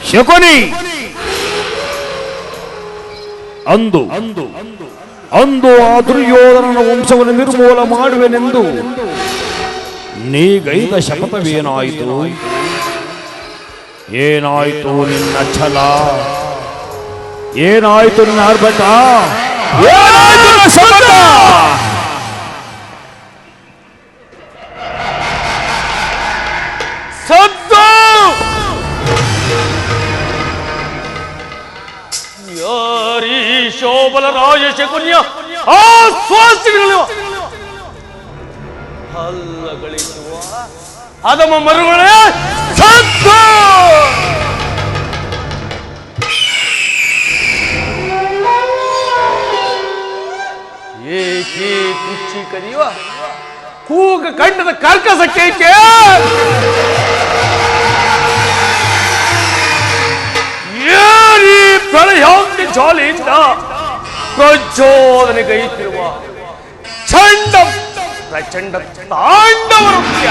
ಶಕುನಿ ಅಂದು ಆ ದುರ್ಯೋಧನನ ವಂಶವನ್ನು ನಿರ್ಮೂಲ ಮಾಡುವೆನೆಂದು ನೀಗೈದ ಶಪಥವೇನಾಯಿತು? ಏನಾಯಿತು ನಿನ್ನ ಛಲ? ಏನಾಯಿತು ನಿನ್ನ ಆರ್ಭಟ? ಏನಾಯಿತು ನಿನ್ನ ಶಪಥ? ಸದ್ದು ಯಾರೀ ಶೋಭಲ ರಾಜ ಶಕುನಿಯ ಆಶ್ವಾಸಗಳು ಹಲ್ಲಗಳಿಸುವ ಅದಮ ಮರುಗಳೇ ಸದ್ದು ಏಕೆ ಕುಚ್ಚಿ ಕರೆಯುವ ಕೂಗ ಕಂಡದ ಕರ್ಕಸಕ್ಕೆ ಏರಿ ಪ್ರಳಯಾಂಗ ಜಾಲಿಯಿಂದ ಪ್ರಚೋದನೆಗೈತಿರುವ ಚಂಡ ಪ್ರಚಂಡ ತಾಂಡವ ನೃತ್ಯ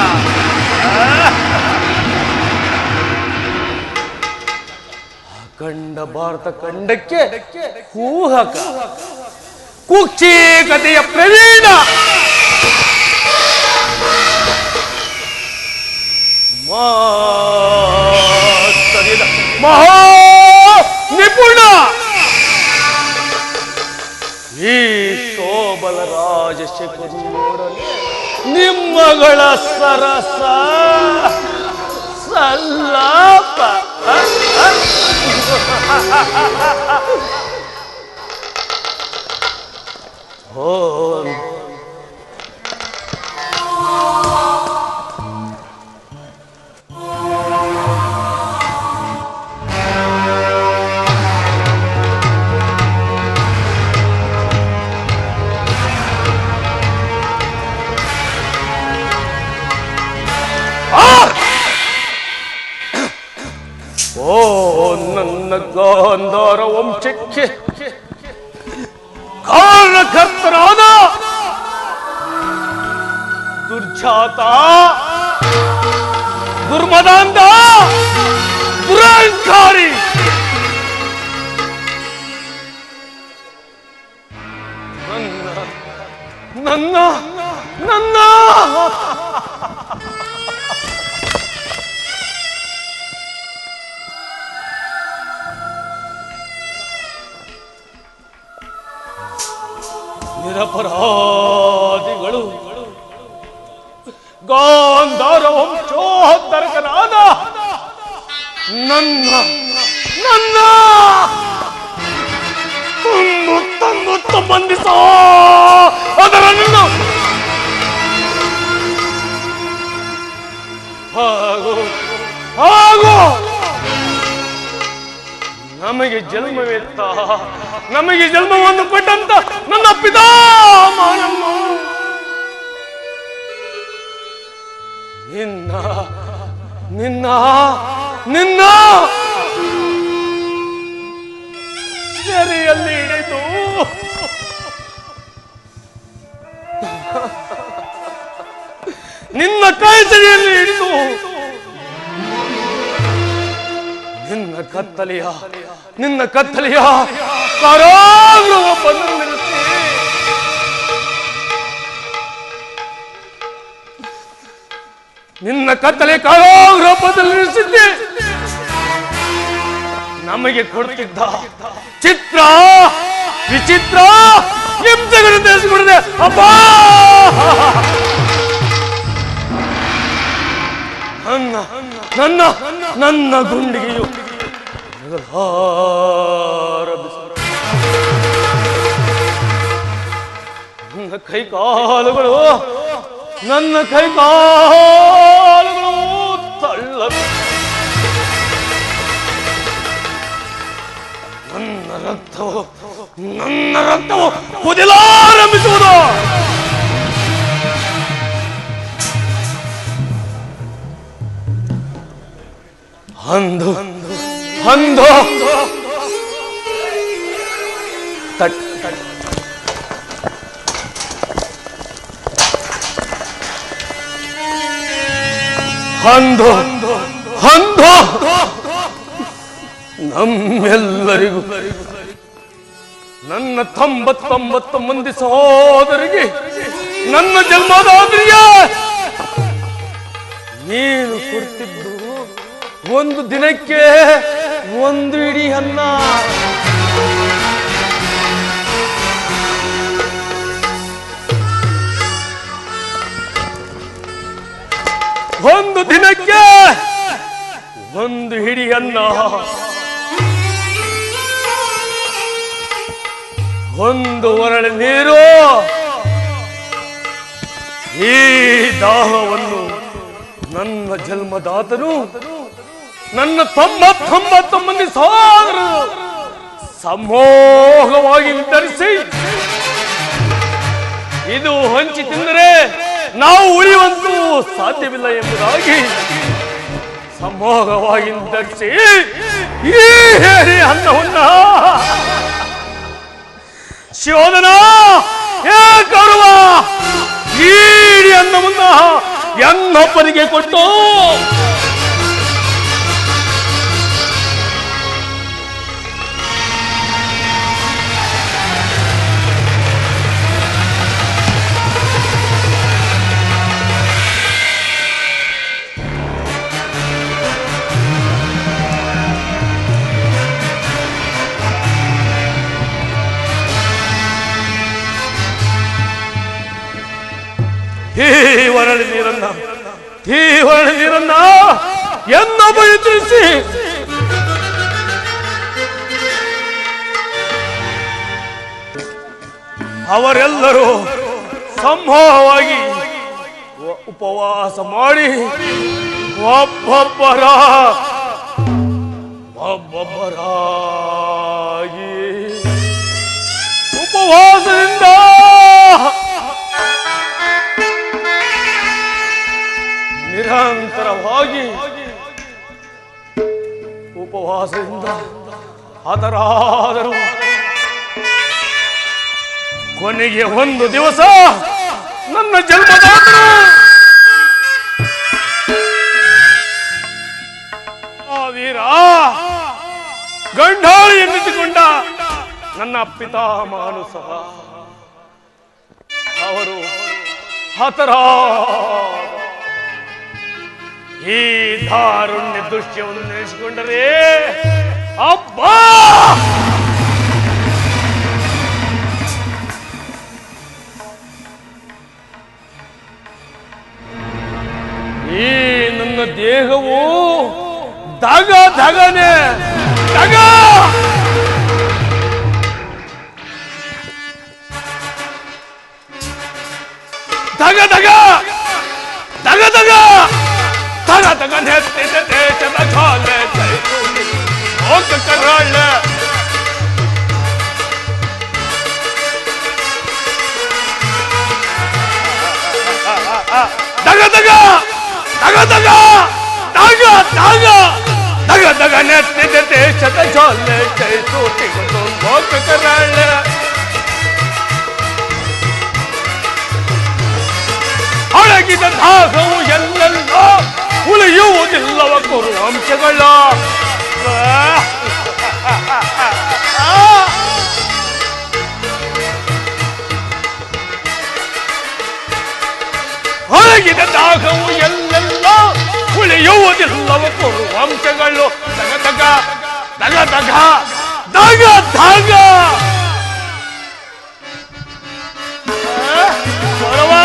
ಅಖಂಡ ಭಾರತ ಖಂಡಕ್ಕೆ ಕೂಹಕ ಕುಕ್ಷಿ ಕಥೆಯ ಪ್ರವೀಣ ಮಹಾ ನಿಪುಣ ಈ ಶೋಭಲ ರಾಜ ಶಕುನಿಯೊಡನೆ ನಿಮ್ಮಗಳ ಸರಸ ಸಲ್ಲಾಪ ಓ ಓ ನನ್ನ ಗಾಂಧಾರ ವಂಶಕ್ಕೆ ಕಾರಣಕರ್ತರಾದ ದುರ್ಜಾತ ದುರ್ಮದಾಂಧ ದುರಹಂಕಾರಿ ನನ್ನ ನನ್ನ ನಿರಪರಾಧಿಗಳು ಗಾಂಧಾರ ವಂಶೋದ್ಧರಕನಾದ ನನ್ನ ನನ್ನ ತಂದು ಬಂಧಿಸೋ ಅದರನ್ನು ಹಾಗೂ ನಮಗೆ ಜನ್ಮವೆತ್ತ ನಮಗೆ ಜನ್ಮವನ್ನು ಕೊಟ್ಟಂತ ನನ್ನ ಪಿತಾಮಹನನ್ನು ನಿನ್ನ ನಿನ್ನ ನಿನ್ನ ಸೆರೆಯಲ್ಲಿ ಹಿಡಿದು ನಿನ್ನ ಕೈ ಸೆರೆಯಲ್ಲಿ ಹಿಡಿದು ನಿನ್ನ ಕತ್ತಲೆಯ ಕಾರಾಗೃಹ ಬಂದು ನಿಲ್ಲಿಸಿ ನಿನ್ನ ಕತ್ತಲೆ ಕಾರಾಗೃಹ ಬಂದು ನಿಲ್ಲಿಸಿದ್ದೆ ನಮಗೆ ಕೊಡ್ತಿದ್ದ ಚಿತ್ರ ವಿಚಿತ್ರ ಹಿಂಸೆಗಳನ್ನು ತಿಳಿಸಿಕೊಡಿದೆ ಅಪ್ಪ. ನನ್ನ ನನ್ನ ಗುಂಡಿಗೆಯು ನನ್ನ ಕೈಕಾಲುಗಳು ತಳ್ಳ ನನ್ನ ರಕ್ತವು ಕುದಿಲಾರಂಭಿಸುವುದು. ಅಂದು ಅಂದು ತಟ್ ಅಂದು ಅಂದು ನಮ್ಮೆಲ್ಲರಿಗೂ ನನ್ನ 99 ಮಂದಿ ಸಹೋದರಿಗೆ ನನ್ನ ಜನ್ಮದಾದ್ರಿಯ ನೀನು ಕೊಡ್ತಿದ್ದು ಒಂದು ದಿನಕ್ಕೆ ಒಂದು ಇಡೀ ಅನ್ನ. ಒಂದು ದಿನಕ್ಕೆ ಒಂದು ಹಿಡಿ ಅನ್ನ, ಒಂದು ಒರಳೆ ನೀರು. ಈ ದಾಹವನ್ನು ನನ್ನ ಜನ್ಮದಾತನು ನನ್ನ 99 ಮಂದಿ ಸಹೋದರರು ಸಮೂಹವಾಗಿ ವಿತರಿಸಿ ಇದು ಹಂಚಿ ತಿಂದರೆ ನಾವು ಉಳಿಯುವಂತೂ ಸಾಧ್ಯವಿಲ್ಲ ಎಂಬುದಾಗಿ ಸಮೂಹವಾಗಿ ವಿತರಿಸಿ ಈ ಹೇರಿ ಅನ್ನವನ್ನ ಶಿವೋದನ ಕರುವ ಈಡಿ ಅನ್ನವನ್ನ ಎನ್ನೊಬ್ಬರಿಗೆ ಕೊಟ್ಟು ಈ ಒರಳಿ ನೀರನ್ನ ಎನ್ನೊಬ್ಬ ಎದುರಿಸಿ ಅವರೆಲ್ಲರೂ ಸಮೂಹವಾಗಿ ಉಪವಾಸ ಮಾಡಿ ಒಬ್ಬೊಬ್ಬರಾಗಿ ಉಪವಾಸದಿಂದ ನಿರಂತರವಾಗಿ ಉಪವಾಸದಿಂದ ಹತರಾದರು. ಕೊನೆಗೆ ಒಂದು ದಿವಸ ನನ್ನ ಜನ್ಮದಾತನು ವೀರ ಗಂಡಾಳಿಯನ್ನಿಟ್ಟುಕೊಂಡ ನನ್ನ ಪಿತಾಮಹನು ಸಹ ಅವರು ಹತರಾದರು. ಈ ದಾರುಣ್ಯ ದೃಶ್ಯವನ್ನು ನೆನೆಸಿಕೊಂಡರೆ ಅಬ್ಬಾ, ಈ ನನ್ನ ದೇಹವು ಧಗನೆ ಧಗ ಧಗ ಧಗ ಧಗ ಧಗ ತಗ ತಗ ನೆತ್ತಿದ ದೇಶದ ಜ್ವಾಲೆ ಹೋಗ ಕರಾಳ ದಗ ದಗ ದಗ ದಗ ದಗ ದಗ ದಗ ದಗ ನೆತ್ತಿದ ದೇಶದ ಜ್ವಾಲೆ ಹೋಗ ಕರಾಳ ಅಡಗಿದ ದಾಹವು ಎಲ್ಲೆಲ್ಲೋ ಉಳಿಯುವುದಿಲ್ಲವ ಕುರು ಅಂಶಗಳ ಅಡಗಿದ ದಾಹವು ಎಲ್ಲೆಲ್ಲೋ ಉಳಿಯುವುದಿಲ್ಲವ ಕುರು ಅಂಶಗಳು. ದಗ ದಗ ದಗ ದಗ ದಗ ದಗ ಬರವಾ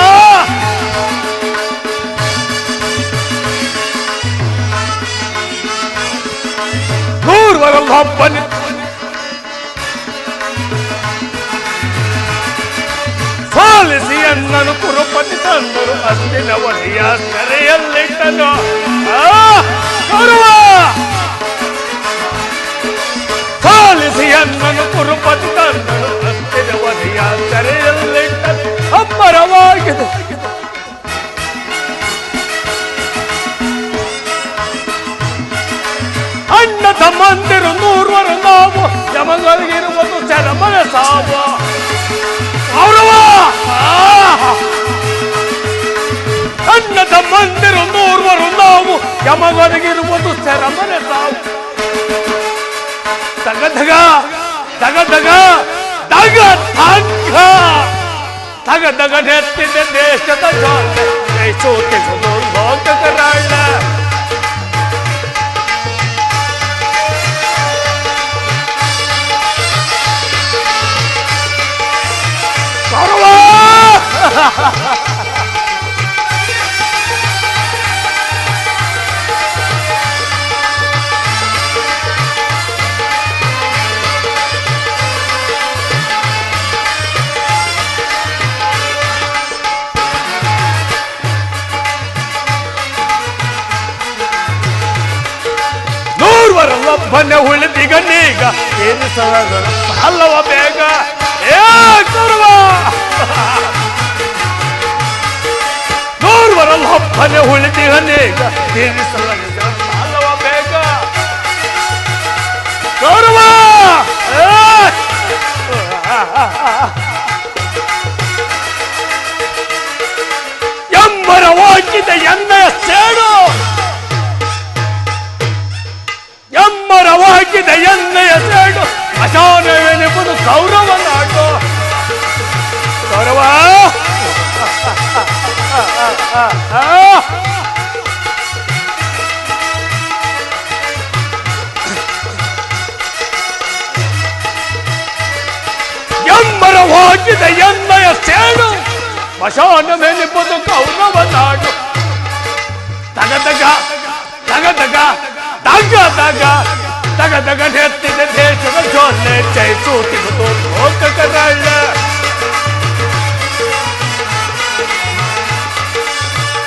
ಒಬ್ಬನಿ ಸಾಲಿಸಿ ಅನ್ನನು ಕುರುಪತಿ ತಂದರು ಅಸ್ತಿನ ಒಡೆಯ ಸೆರೆಯಲ್ಲಿಟ್ಟನು. ಸಾಲಿಸಿ ಅನ್ನನು ಕುರುಪತಿ ತಂದರು ಅಸ್ತಿನ ಒಡೆಯ ಸೆರೆಯಲ್ಲಿಟ್ಟನು. ಅಬ್ಬರವಾಗಿದೆ ಅಣ್ಣ ತಮ್ಮಂದಿರು 100 ನಾವು ಯಮಗಳಿಗಿರುವುದು ಚರಮನ ಸಾವು. ಅಣ್ಣ ತಮ್ಮಂದಿರು 100 ನಾವು ಯಮಗಳಿಗಿರುವುದು ಚರಮನ ಸಾವು. ದಗ ದಗ ದಗ ದಗ ದಗ ದಗ ನೆತ್ತಿದೆ ದೇಶದ ಜೋತೆ ಜಯಿಸೋತಿಸುವುದು ಲೋಕಕರಾಳ ಕೌರವ ಒಬ್ಬನೇ ಉಳಿದೀಗ ನೀಗ ಏನು ಅಲ್ಲವ ಬೇಗ ಏ ಕೌರವ ನೂರ್ವರಲ್ಲಿ ಒಬ್ಬನೇ ಉಳಿದೀಗ ನೀಗ ಏನು ಅಲ್ಲವ ಬೇಗ ಕೌರವ ಎಂಬರವಾಗಿದ್ದ ಎಣ್ಣೆಯ ಸೇಡು ಎಮ್ಮರವಾಗಿದೆ ಎಣ್ಣೆಯ ಸೇಡು ಅಶಾನವೆನೆಂಬುದು ಕೌರವ ನಾಟು ಕೌರವ ಎಮ್ಮರವಾಗಿದೆ ಎಣ್ಣೆಯ ಸೇಡು ಅಶಾನವೆನೆಂಬುದು ಕೌರವ ನಾಟು ತಗ ತಗ ತಗ ತಗ ದಗ ದಗ ದಗ ದಗ ನೆತ್ತಿದೆ ದೇಶದ ಜೋಲೆ ಜಯಿಸೋತಿಸುವುದು ಲೋಕಕರಾಳ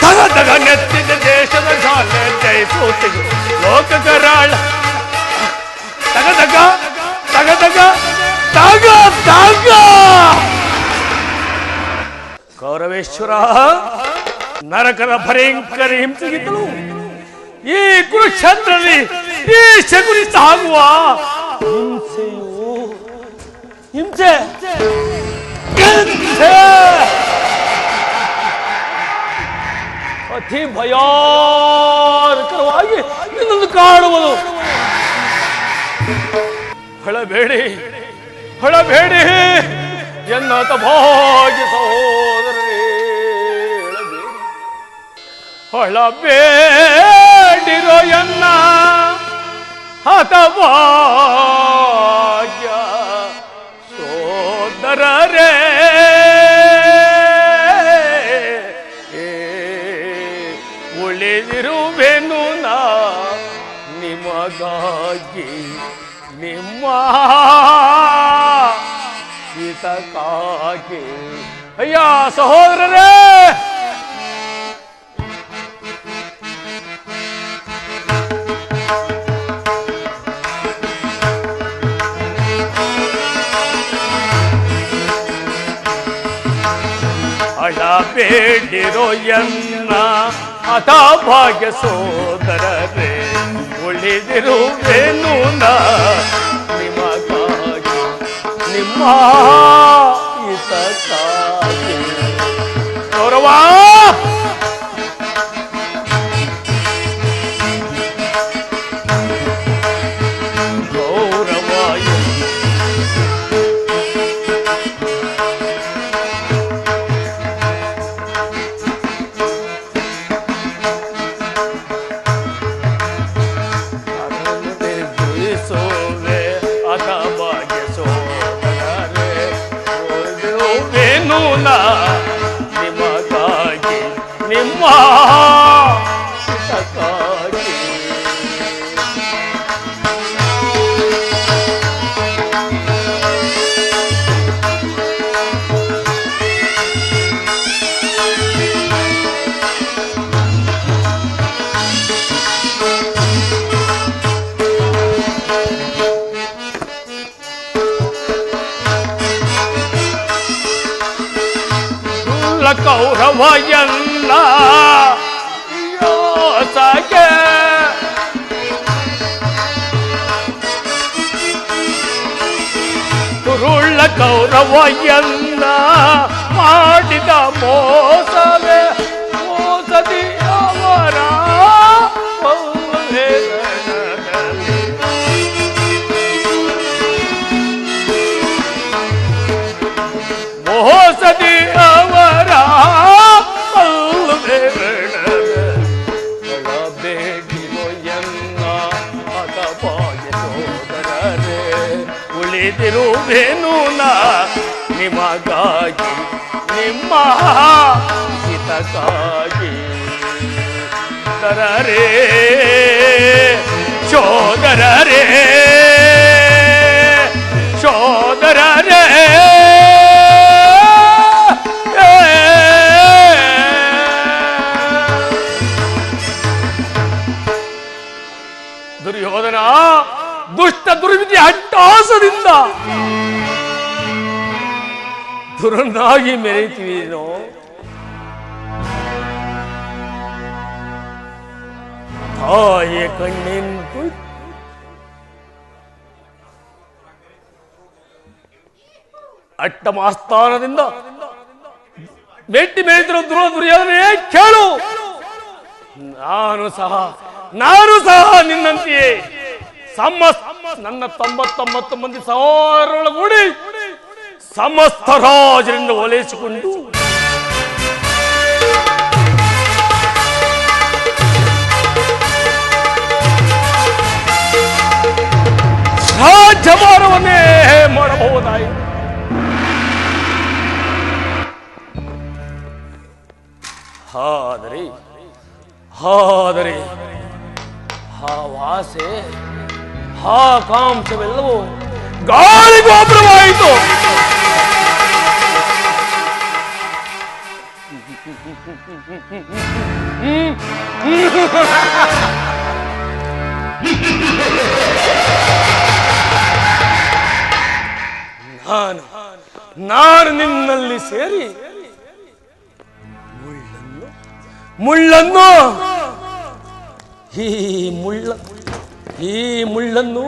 ದಗ ದಗ ನೆತ್ತಿದೆ ದೇಶದ ಜೋಲೆ ಜಯಿಸೋತಿಸುವುದು ಲೋಕಕರಾಳ ದಗ ದಗ ದಗ ದಗ ದಗ ದಗ ಕೌರವೇಶ್ವರ ನರಕರ ಭಯಂಕರ ಹಿಂಸೆಗಿದ್ದಳು ಈ ಕುರುಕ್ಷೇತ್ರದಲ್ಲಿ ಈ ಶಕುನಿ ಸಾಗುವ ಹಿಂಸೆ ಅತಿ ಭಯಾನಕರವಾಗಿ ಇನ್ನೊಂದು ಕಾಣುವುದು ಹೊಳಬೇಡಿ ಹೊಳಬೇಡಿ ಎನ್ನಾತ ಭಾಗ್ಯ ಸಹೋದರರೇ ಹೊಳಬೇಡಿರೋ ಎನ್ನ ಹತಭಾಗ್ಯ ಸೋದರರೇ ಉಳಿದಿರುವೆನು ನಾ ನಿಮಗಾಗಿ ನಿಮ್ಮ ಹಿತಕ್ಕಾಗಿ ಅಯ್ಯ ಸಹೋದರರೇ ಬೇಡಿರೋ ಎನ್ನ ಹತಭಾಗ್ಯ ಸೋದರರೇ ಉಳಿದಿರುವೆನು ನಾ ನಿಮಗಾಗಿ ನಿಮ್ಮ ಹಿತಕ್ಕಾಗಿ ಗೌರವ ನಿಮಗಾಗಿ ನಿಮ್ಮ ಹಿತಕ್ಕಾಗಿ ಕೌರವ ಎಲ್ಲ ಯೋಸಗೆ ತುರುಳ್ಳ ಕೌರವ ಎಲ್ಲ ಮಾಡಿದ ಮೋಸವೇ ಮೋಸದಿ ಅವರ ಉಳಿದಿರುವೆನು ನಾ ನಿಮಗಾಗಿ ನಿಮ್ಮ ಹಿತಕ್ಕಾಗಿ ಸೋದರರೇ ಸೋದರರೇ ಸೋದರರೇ ದುರ್ಯೋಧನ ದುಷ್ಟ ದುರ್ವಿಧಿ ಹಟ್ಟಾಸದಿಂದ ದುರನ್ನಾಗಿ ಮೆರೆಯುತ್ತೀನೋ ತಾಯಿಯ ಕಣ್ಣೆಂದು ಅಟ್ಟಮಾಸ್ಥಾನದಿಂದ ಮೆಟ್ಟಿ ಮೆರೆಯುತ್ತಿರುವ ದುರ್ಯೋಧನೇ ಕೇಳು. ನಾನು ಸಹ ನಿನ್ನಂತೆಯೇ ನನ್ನ 99 ಮಂದಿ ಸಹೋದರರೊಳಗೂಡಿ ಸಮಸ್ತ ರಾಜರಿಂದ ಓಲೈಸಿಕೊಂಡು ರಾಜ್ಯಭಾರವನ್ನೇ ಮಾಡಬಹುದಾಯಿತು. ಆದರೆ ವಾಸೆ ಕಾಂಕ್ಷವೆಲ್ಲವೂ ಗಾಳಿ ಗೋಪುರವಾಯಿತು. ನಾನು ನಿನ್ನಲ್ಲಿ ಸೇರಿ ಮುಳ್ಳನ್ನು ಈ ಮುಳ್ಳನ್ನು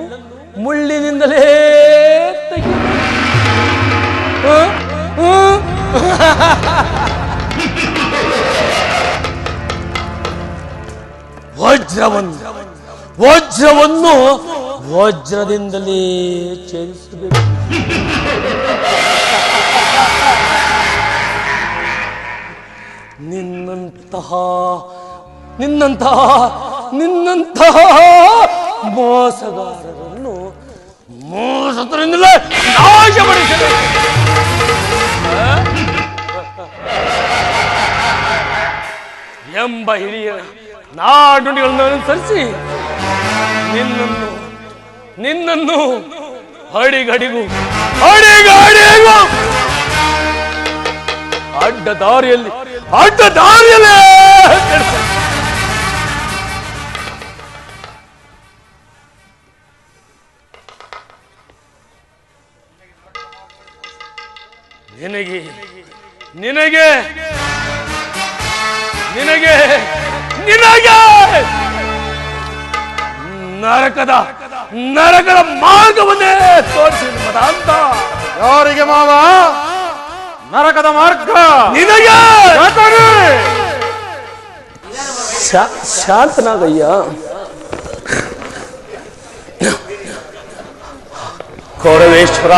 ಮುಳ್ಳಿನಿಂದಲೇ ತೆಗೆ ವಜ್ರವನ್ನು ವಜ್ರದಿಂದಲೇ ಛೇದಿಸಬೇಕು. ನಿನ್ನಂತಹ ಮೋಸಗಾರರನ್ನು ಮೋಸದಿಂದಲೇ ನಾಶಪಡಿಸಬೇಕು ಎಂಬ ಹಿರಿಯ ನಾಡುಗಳನ್ನು ಅನುಸರಿಸಿ ನಿನ್ನನ್ನು ಅಡಿಗಡಿಗೂ ಅಡ್ಡ ದಾರಿಯಲ್ಲೇ ನಿನಗೆ ನರಕದ ಮಾರ್ಗವನ್ನೇ ತೋರಿಸಿ ಮದಾಂತ. ಯಾರಿಗೆ ಮಾವ ನರಕದ ಮಾರ್ಗ? ನಿನಗೆ. ಶಾಂತನಾಗಯ್ಯ. ಕೌರವೇಶ್ವರ,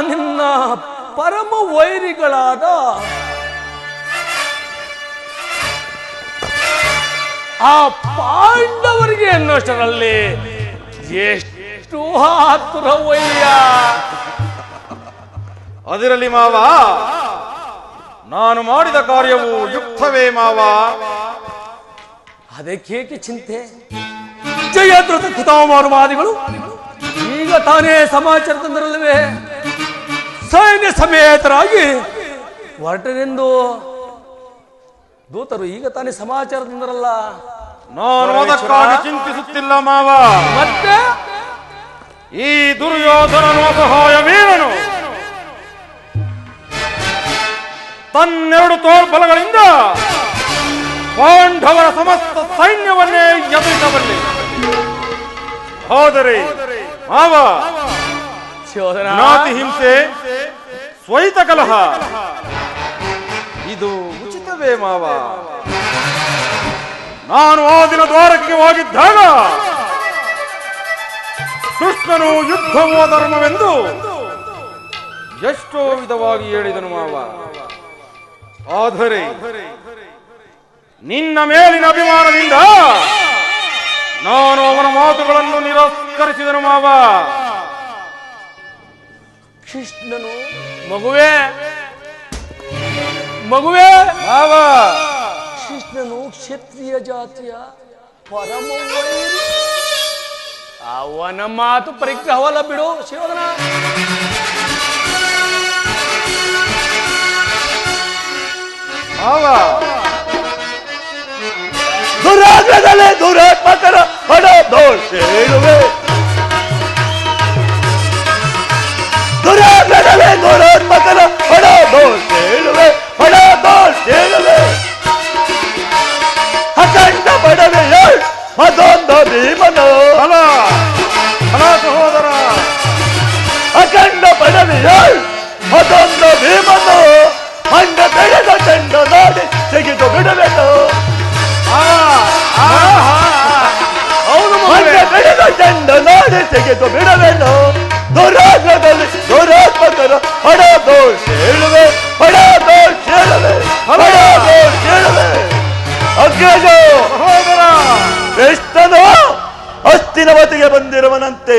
ನಿನ್ನ ಪರಮ ವೈರಿಗಳಾದ ಆ ಪಾಂಡವರಿಗೆ ಎನ್ನುವಷ್ಟರಲ್ಲಿ ಎಷ್ಟು ಆತುರವಯ್ಯ. ಅದಿರಲಿ ಮಾವ, ನಾನು ಮಾಡಿದ ಕಾರ್ಯವು ಯುಕ್ತವೇ ಮಾವ. ಅದಕ್ಕೇಕೆ ಚಿಂತೆ? ಜಯದ್ರಥ ಕೃತಾಮಾರುವಾದಿಗಳು ಈಗ ತಾನೇ ಸಮಾಚಾರ ತಂದಿರಲಿವೆ. ಸೈನ್ಯ ಸಮೇತರಾಗಿ ಹೊರಟನೆಂದು ದೂತರು ಈಗ ತಾನೇ ಸಮಾಚಾರ ತಂದರಲ್ಲ. ನಾನು ಅದಕ್ಕಾಗಿ ಚಿಂತಿಸುತ್ತಿಲ್ಲ ಮಾವ. ಮತ್ತೆ ಈ ದುರ್ಯೋಧನನು ಅಸಹಾಯ ವೀರನು ತನ್ನೆರಡು ತೋಳ್ಬಲಗಳಿಂದ ಪಾಂಡವರ ಸಮಸ್ತ ಸೈನ್ಯವನ್ನೇ ಎದುರಿಸಬಲ್ಲೆ. ಆದರೆ ಮಾವ, ಜ್ಞಾತಿ ಹಿಂಸೆ, ಸ್ವೈತ ಕಲಹ ಇದು ಉಚಿತವೇ ಮಾವ? ನಾನು ಆ ದಿನ ದ್ವಾರಕ್ಕೆ ಹೋಗಿದ್ದಾಗ ಕೃಷ್ಣನು ಯುದ್ಧವೋ ಧರ್ಮವೆಂದು ಎಷ್ಟೋ ವಿಧವಾಗಿ ಹೇಳಿದನು ಮಾವ. ಆದರೆ ನಿನ್ನ ಮೇಲಿನ ಅಭಿಮಾನದಿಂದ ನಾನು ಅವನ ಮಾತುಗಳನ್ನು ನಿರಾಕರಿಸಿದನು ಮಾವ. ಕೃಷ್ಣನು ಮಗುವೆ ಮಗುವೆ ಮಾವ, ಕೃಷ್ಣನು ಕ್ಷತ್ರಿಯ ಜಾತಿಯ ಪರಮ ವೈರಿ. ಅವನ ಮಾತು ಪರಿಗ್ರಹವಲ್ಲ ಬಿಡು ಶಿವಧನ. ಮಾವ, ದುರಾಗ್ರದಲ್ಲಿ ದುರಾತ್ಮಕರ ಹೊಡ ದೋಷ ಹೇಳುವೆ. ದುರಾಗ್ರದಲ್ಲಿ ದುರಾತ್ಮಕರ ಹೊಡ ದೋಷ ಹೇಳುವೆ. ಹೊಡ ದೋಷ ಹೇಳುವೆ. ಅಖಂಡ ಬಡವೆಯ ಮದೊಂದ ಭೀಮನ ಫಲ ಫಲ ಸಹೋದರ. ಅಖಂಡ ಬಡವೆಯ ಮದೊಂದ ಭೀಮನು ಮಂಡ ಬೆಳೆದ ಚೆಂಡ ನೋಡಿ ತೆಗೆದು ಬಿಡಬೇಕು. ಮಂಡ ಬೆಳೆದ ಚೆಂಡ ನೋಡಿ ತೆಗೆದು ಬಿಡಬೇಕು. ದುರಾಗ್ರದಲ್ಲಿ ದುರಾತ್ಮಕರ ಹೊಡ ದೋಷ ಹೇಳುವೆ. ಹೊಡ ದೋಷ ಹೇಳುವೆ. ಹೊಡ ದೋಷ ಹೇಳುವೆ. ಅಗ್ರಜ ಸಹೋದರ, ಕೃಷ್ಣನು ಹಸ್ತಿನವತಿಗೆ ಬಂದಿರುವನಂತೆ.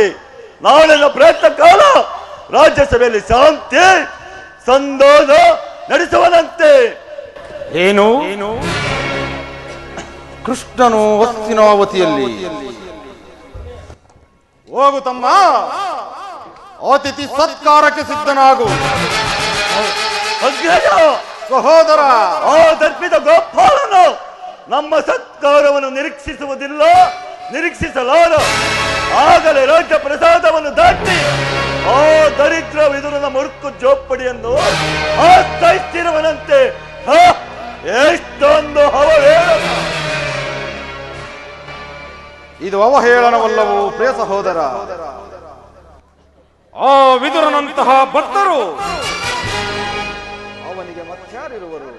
ನಾಳಿನ ಪ್ರಯತ್ನ ಕಾಲ ರಾಜ್ಯಸಭೆಯಲ್ಲಿ ಶಾಂತಿ ಸಂದೋಷ ನಡೆಸುವನಂತೆ. ಏನು ಕೃಷ್ಣನು ಹಸ್ತಿನಾವತಿಯಲ್ಲಿ? ಹೋಗು ತಮ್ಮ, ಅತಿಥಿ ಸತ್ಕಾರಕ್ಕೆ ಸಿದ್ಧನಾಗು. ಅಗ್ರಜ ಸಹೋದರ, ಆ ದರ್ಪಿತ ಗೋಪಾಲನು ನಮ್ಮ ಸತ್ಕಾರವನ್ನು ನಿರೀಕ್ಷಿಸಲಾರ. ಆಗಲೇ ರಾಜ್ಯ ಪ್ರಸಾದವನ್ನು ದಾಟಿ ಆ ದರಿದ್ರ ವಿದುರನ ಮುರುಕು ಜೋಪಡಿಯನ್ನು ಆಸ್ಥಾಯಿಸಿರುವನಂತೆ. ಎಷ್ಟೊಂದು ಅವಹೇಳನ! ಇದು ಅವಹೇಳನವಲ್ಲವೋ ಪ್ರಿಯ ಸಹೋದರ? ಆ ವಿದುರನಂತಹ ಭಕ್ತರು ಅವನಿಗೆ ಮತ್ಯಾರಿರುವರು?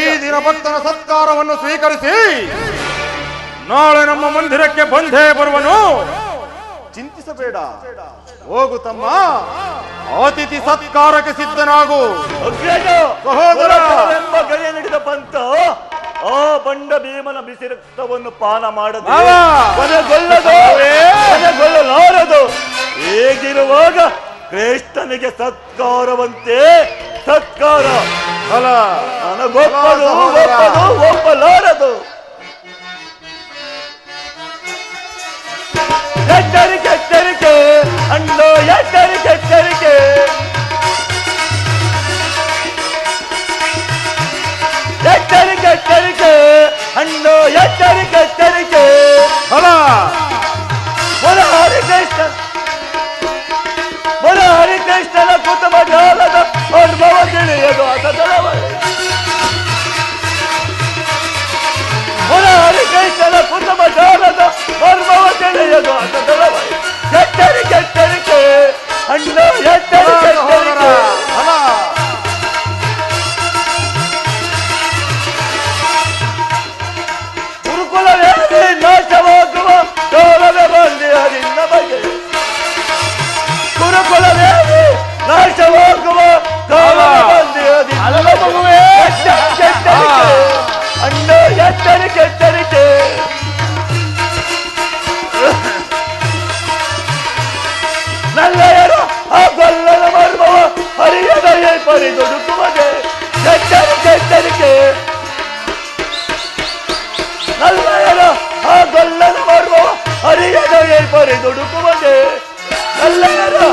ಈ ದಿನ ಭಕ್ತನ ಸತ್ಕಾರವನ್ನು ಸ್ವೀಕರಿಸಿ ನಾಳೆ ನಮ್ಮ ಮಂದಿರಕ್ಕೆ ಬಂದೇ ಬರುವನು. ಚಿಂತಿಸಬೇಡ, ಹೋಗು ತಮ್ಮ, ಅತಿಥಿ ಸತ್ಕಾರಕ್ಕೆ ಸಿದ್ಧನಾಗು. ಸಹೋದರ ಎಂಬ ಗರಿಯ ನಡೆದ ಪಂಥ ಆ ಬಂಡ ಭೀಮನ ಬಿಸಿ ರಕ್ತವನ್ನು ಪಾನ ಮಾಡದು, ಕೊನೆಗೊಳ್ಳಲಾರದು. ಹೇಗಿರುವಾಗ ಕೃಷ್ಣನಿಗೆ ಸತ್ಕಾರವಂತೆ ಸತ್ಕಾರ ಫಲ ಒಪ್ಪಲಾರದು. ಎಚ್ಚರಿಕೆ ಎಚ್ಚರಿಕೆ ಅಂಡೋ ಎಚ್ಚರಿಕೆ ಎಚ್ಚರಿಕೆ. ಎಚ್ಚರಿಕೆ ಎಚ್ಚರಿಕೆ ಅಂಡೋ ಎಚ್ಚರಿಕೆ ಎಚ್ಚರಿಕೆ. ಫಲ ಹರಿಕೃಷ್ಣನ ಕುಟುಂಬ ಜಾಲದ ಅನುಭವ ತಿಳಿಯದು ಅಸದಳವಳೆ. ಹರಿಕೃಷ್ಣನ ಕುಟುಂಬ ಜಾಲದ ಅನುಭವ ತಿಳಿಯದು ಅಸದಳವಳೆ. ಎಚ್ಚರಿಕೆ ಎಚ್ಚರಿಕೆ ಅಣ್ಣ ಎಚ್ಚರಿಕೆ ಎಚ್ಚರಿಕೆ. ಗುರುಕುಲವೇ ನಾಶವಾಗುವ ಕಾಲವೇ ಬಂದಿ ಹರಿನ ಬಗೆ. ಗುರುಕುಲವೇ ನಾಶವಾಗುವ ಕಾಲವೇ ಬಂದಿ ಹರಿನ ಬಗೆ. ಅಣ್ಣ ಎಚ್ಚರಿಕೆ ಎಚ್ಚರಿಕೆ. ನಲ್ಲೆಯರು ಆ ಗೊಲ್ಲನ ಮರ್ಮವ ಹರಿಯದ ಪರಿದುಡುಕುತ್ತದೆ. ಎಚ್ಚರಿಕೆ ಎಚ್ಚರಿಕೆ. ನಲ್ಲೆಯರು ಆ ಗೊಲ್ಲನ ಮರ್ಮವ ಹರಿಯದ ಪರಿದುಡುಕುತ್ತದೆ. ನಲ್ಲೆಯರು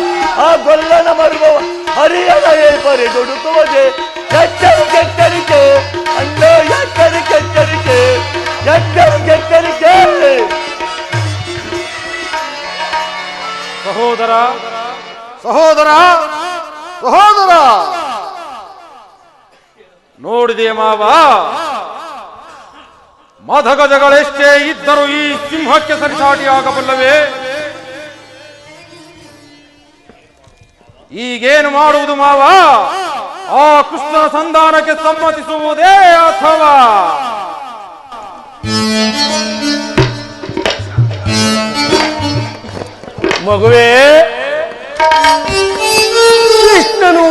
ಆ ಗೊಲ್ಲನ ಮರ್ಮವ ಹರಿಯದ ಪರಿದುಡುಕುತ್ತದೆ. ಎಚ್ಚರಿಕೆ ಎಚ್ಚರಿಕೆ ಅಣ್ಣ ಎಚ್ಚರಿಕೆ ಎಚ್ಚರಿಕೆ. ಎಚ್ಚರಿಕೆ ಎಚ್ಚರಿಕೆ. ಸಹೋದರ ಸಹೋದರ ಸಹೋದರ, ನೋಡಿದೆ ಮಾವ, ಮದಗಜಗಳೆಷ್ಟೇ ಇದ್ದರೂ ಈ ಸಿಂಹಕ್ಕೆ ಸರಿಸಾಟಿಯಾಗಬಲ್ಲವೇ? ಈಗೇನು ಮಾಡುವುದು ಮಾವ? ಆ ಕೃಷ್ಣನ ಸಂಧಾನಕ್ಕೆ ಸಮ್ಮತಿಸುವುದೇ ಅಥವಾ ಮಗುವೇ, ಕೃಷ್ಣನು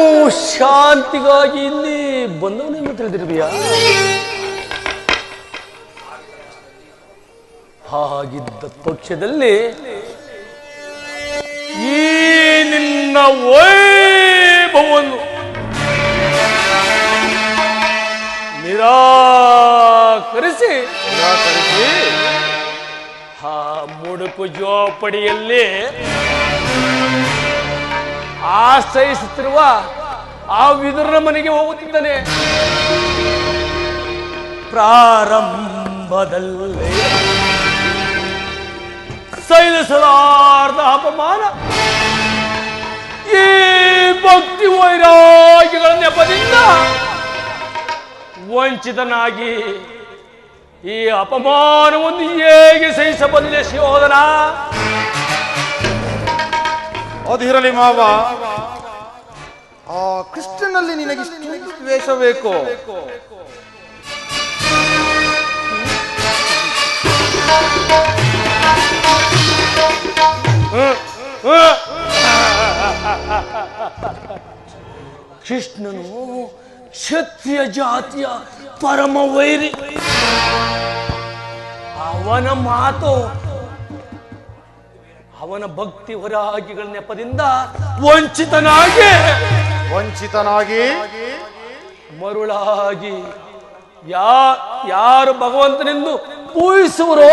ಶಾಂತಿಗಾಗಿ ಇಲ್ಲಿ ಬಂದವನೆಂದು ತಿಳಿದಿರುವೆಯಾ? ಹಾಗಿದ್ದ ಪಕ್ಷದಲ್ಲಿ ಈ ನಿನ್ನ ವೈಭವವನ್ನು ನಿರಾಕರಿಸಿ ಆ ಮುಡುಕು ಜೋಪಡಿಯಲ್ಲಿ ಆಶ್ರಯಿಸುತ್ತಿರುವ ಆ ವಿದುರನ ಮನೆಗೆ ಹೋಗುತ್ತಿದ್ದಾನೆ. ಪ್ರಾರಂಭದಲ್ಲಿ ಸಹಿಸಲಾರದ ಅಪಮಾನ, ಈ ಭಕ್ತಿ ವೈರಾಗ್ಯಗಳ ನೆಪದಿಂದ ವಂಚಿತನಾಗಿ ಈ ಅಪಮಾನವನ್ನು ಹೇಗೆ ಸಹಿಸಬಲ್ಲೆ ಶಿವೋದನ? ಅದಿರಲಿ ಮಾವ, ಆ ಕೃಷ್ಣನಲ್ಲಿ ನಿನಗಿಷ್ಟು ದ್ವೇಷ ಬೇಕು? ಕೃಷ್ಣನು ಕ್ಷತ್ರಿಯ ಜಾತಿಯ ಪರಮ ವೈರಿ. ಅವನ ಮಾತು, ಅವನ ಭಕ್ತಿ ವೈರಾಗ್ಯಗಳ ನೆಪದಿಂದ ವಂಚಿತನಾಗಿ ಮರುಳಾಗಿ ಯಾರು ಭಗವಂತನೆಂದು ಪೂಜಿಸುವರೋ,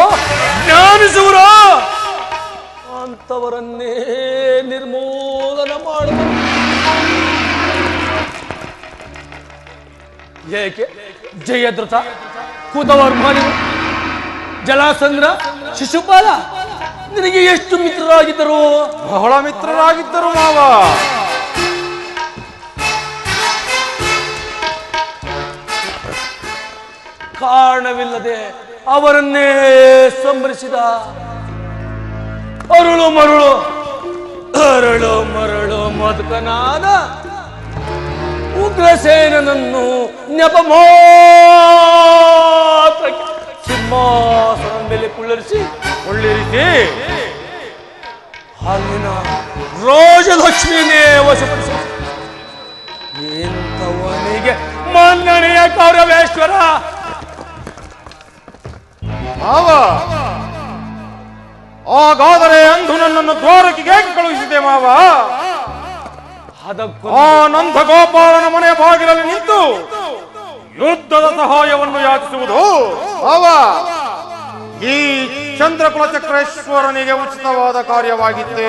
ಜ್ಞಾನಿಸುವರೋ ಅಂತವರನ್ನೇ ನಿರ್ಮೂಲನ ಮಾಡುವ. ಏಕೆ ಜಯದ್ರಥ, ಕುತವರ್ಮನಿಗಳು, ಜಲಾಸಂದ್ರ, ಶಿಶುಪಾಲ ನಿನಗೆ ಎಷ್ಟು ಮಿತ್ರರಾಗಿದ್ದರು? ಬಹಳ ಮಿತ್ರರಾಗಿದ್ದರು ಮಾವ. ಕಾರಣವಿಲ್ಲದೆ ಅವರನ್ನೇ ಸಂಭರಿಸಿದ. ಅರಳು ಮರಳು ಮಧುಕನಾದ ಉಗ್ರಸೇನನನ್ನು ನೆಪ ಮಾತ್ರಕ್ಕೆ ಸಿಂಹಾಸನ ಮೇಲೆ ಕುಳ್ಳರಿಸಿ ಅಲ್ಲಿನ ರಾಜಲಕ್ಷ್ಮಿಯನ್ನೇ ವಶಪಡಿಸ. ಇಂಥವನಿಗೆ ಮನ್ನಣೆಯ ಕೌರವೇಶ್ವರ. ಹಾಗಾದರೆ ಅಂದು ನನ್ನನ್ನು ದ್ವಾರಕಿಗೆ ಕಳುಹಿಸಿದೆ ಮಾವ. ಆ ನಂದ ಗೋಪಾಲನ ಮನೆಯ ಬಾಗಿಲಲ್ಲಿ ನಿಂತು ಯುದ್ಧದ ಸಹಾಯವನ್ನು ಯಾಚಿಸುವುದು ಈ ಚಂದ್ರಕುಲ ಚಕ್ರೇಶ್ವರನಿಗೆ ಉಚಿತವಾದ ಕಾರ್ಯವಾಗಿತ್ತೆ.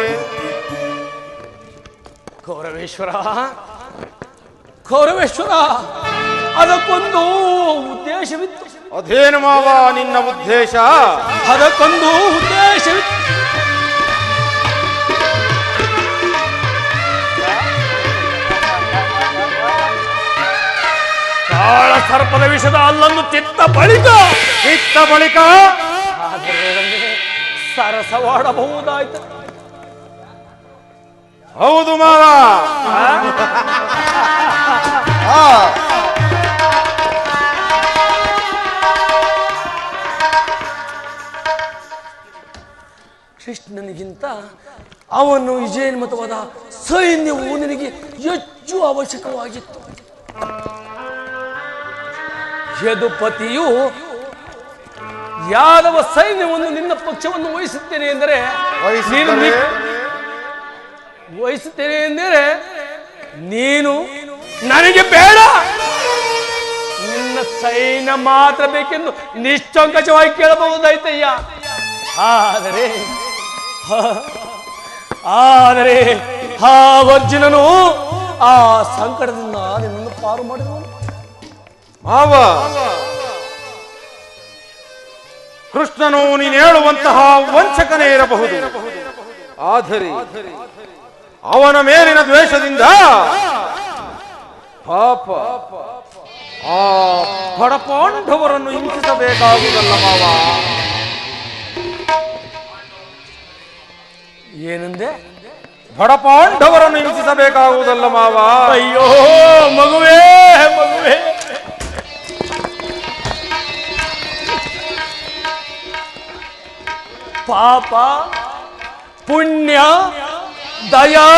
ಕೌರವೇಶ್ವರ, ಅದಕ್ಕೊಂದು ಉದ್ದೇಶವಿತ್ತು. ಅದೇನು ಮಾವ ನಿನ್ನ ಉದ್ದೇಶ? ಅದಕ್ಕೊಂದು ಉದ್ದೇಶವಿತ್ತು. ಕಾಳ ಸರ್ಪದ ವಿಷದ ಅಲ್ಲನ್ನು ತಿತ್ತ ಬಳಿಕ ಅದರೊಡನೆ ಸರಸವಾಡಬಹುದಾಯ್ತು. ಹೌದು ಮಾವ. ಕೃಷ್ಣನಿಗಿಂತ ಅವನು ವಿಜಯೋನ್ಮತವಾದ ಸೈನ್ಯವು ನಿನಗೆ ಹೆಚ್ಚು ಅವಶ್ಯಕವಾಗಿತ್ತು. ಯದುಪತಿಯು ಯಾದವ ಸೈನ್ಯವನ್ನು ನಿನ್ನ ಪಕ್ಷವನ್ನು ವಹಿಸುತ್ತೇನೆ ಎಂದರೆ ನೀನು ನನಗೆ ಬೇಡ, ನಿನ್ನ ಸೈನ್ಯ ಮಾತ್ರ ಬೇಕೆಂದು ನಿಶ್ಚಂಕಚವಾಗಿ ಕೇಳಬಹುದಾಯ್ತಯ್ಯ. ಆದರೆ ಆ ಅರ್ಜುನನು ಆ ಸಂಕಟದಿಂದ ನಿನ್ನನ್ನು ಪಾರು ಮಾಡಿದವನು. ಮಾವ, ಕೃಷ್ಣನು ನೀನು ಹೇಳುವಂತಹ ವಂಚಕನೇ ಇರಬಹುದು. ಆದರೆ ಅವನ ಮೇಲಿನ ದ್ವೇಷದಿಂದ ಪಾಪ ಆ ಬಡಪಾಂಡವರನ್ನು ಹಿಂಸಿಸಬೇಕಾಗುವುದಲ್ಲ ಮಾವ. ಏನಂದೆ? ಬಡಪಾಂಡವರನ್ನು ಹಿಂಸಿಸಬೇಕಾಗುವುದಲ್ಲ ಮಾವ. ಅಯ್ಯೋ ಮಗುವೇ, ಪಾಪ, ಪುಣ್ಯ, ದಯಾ,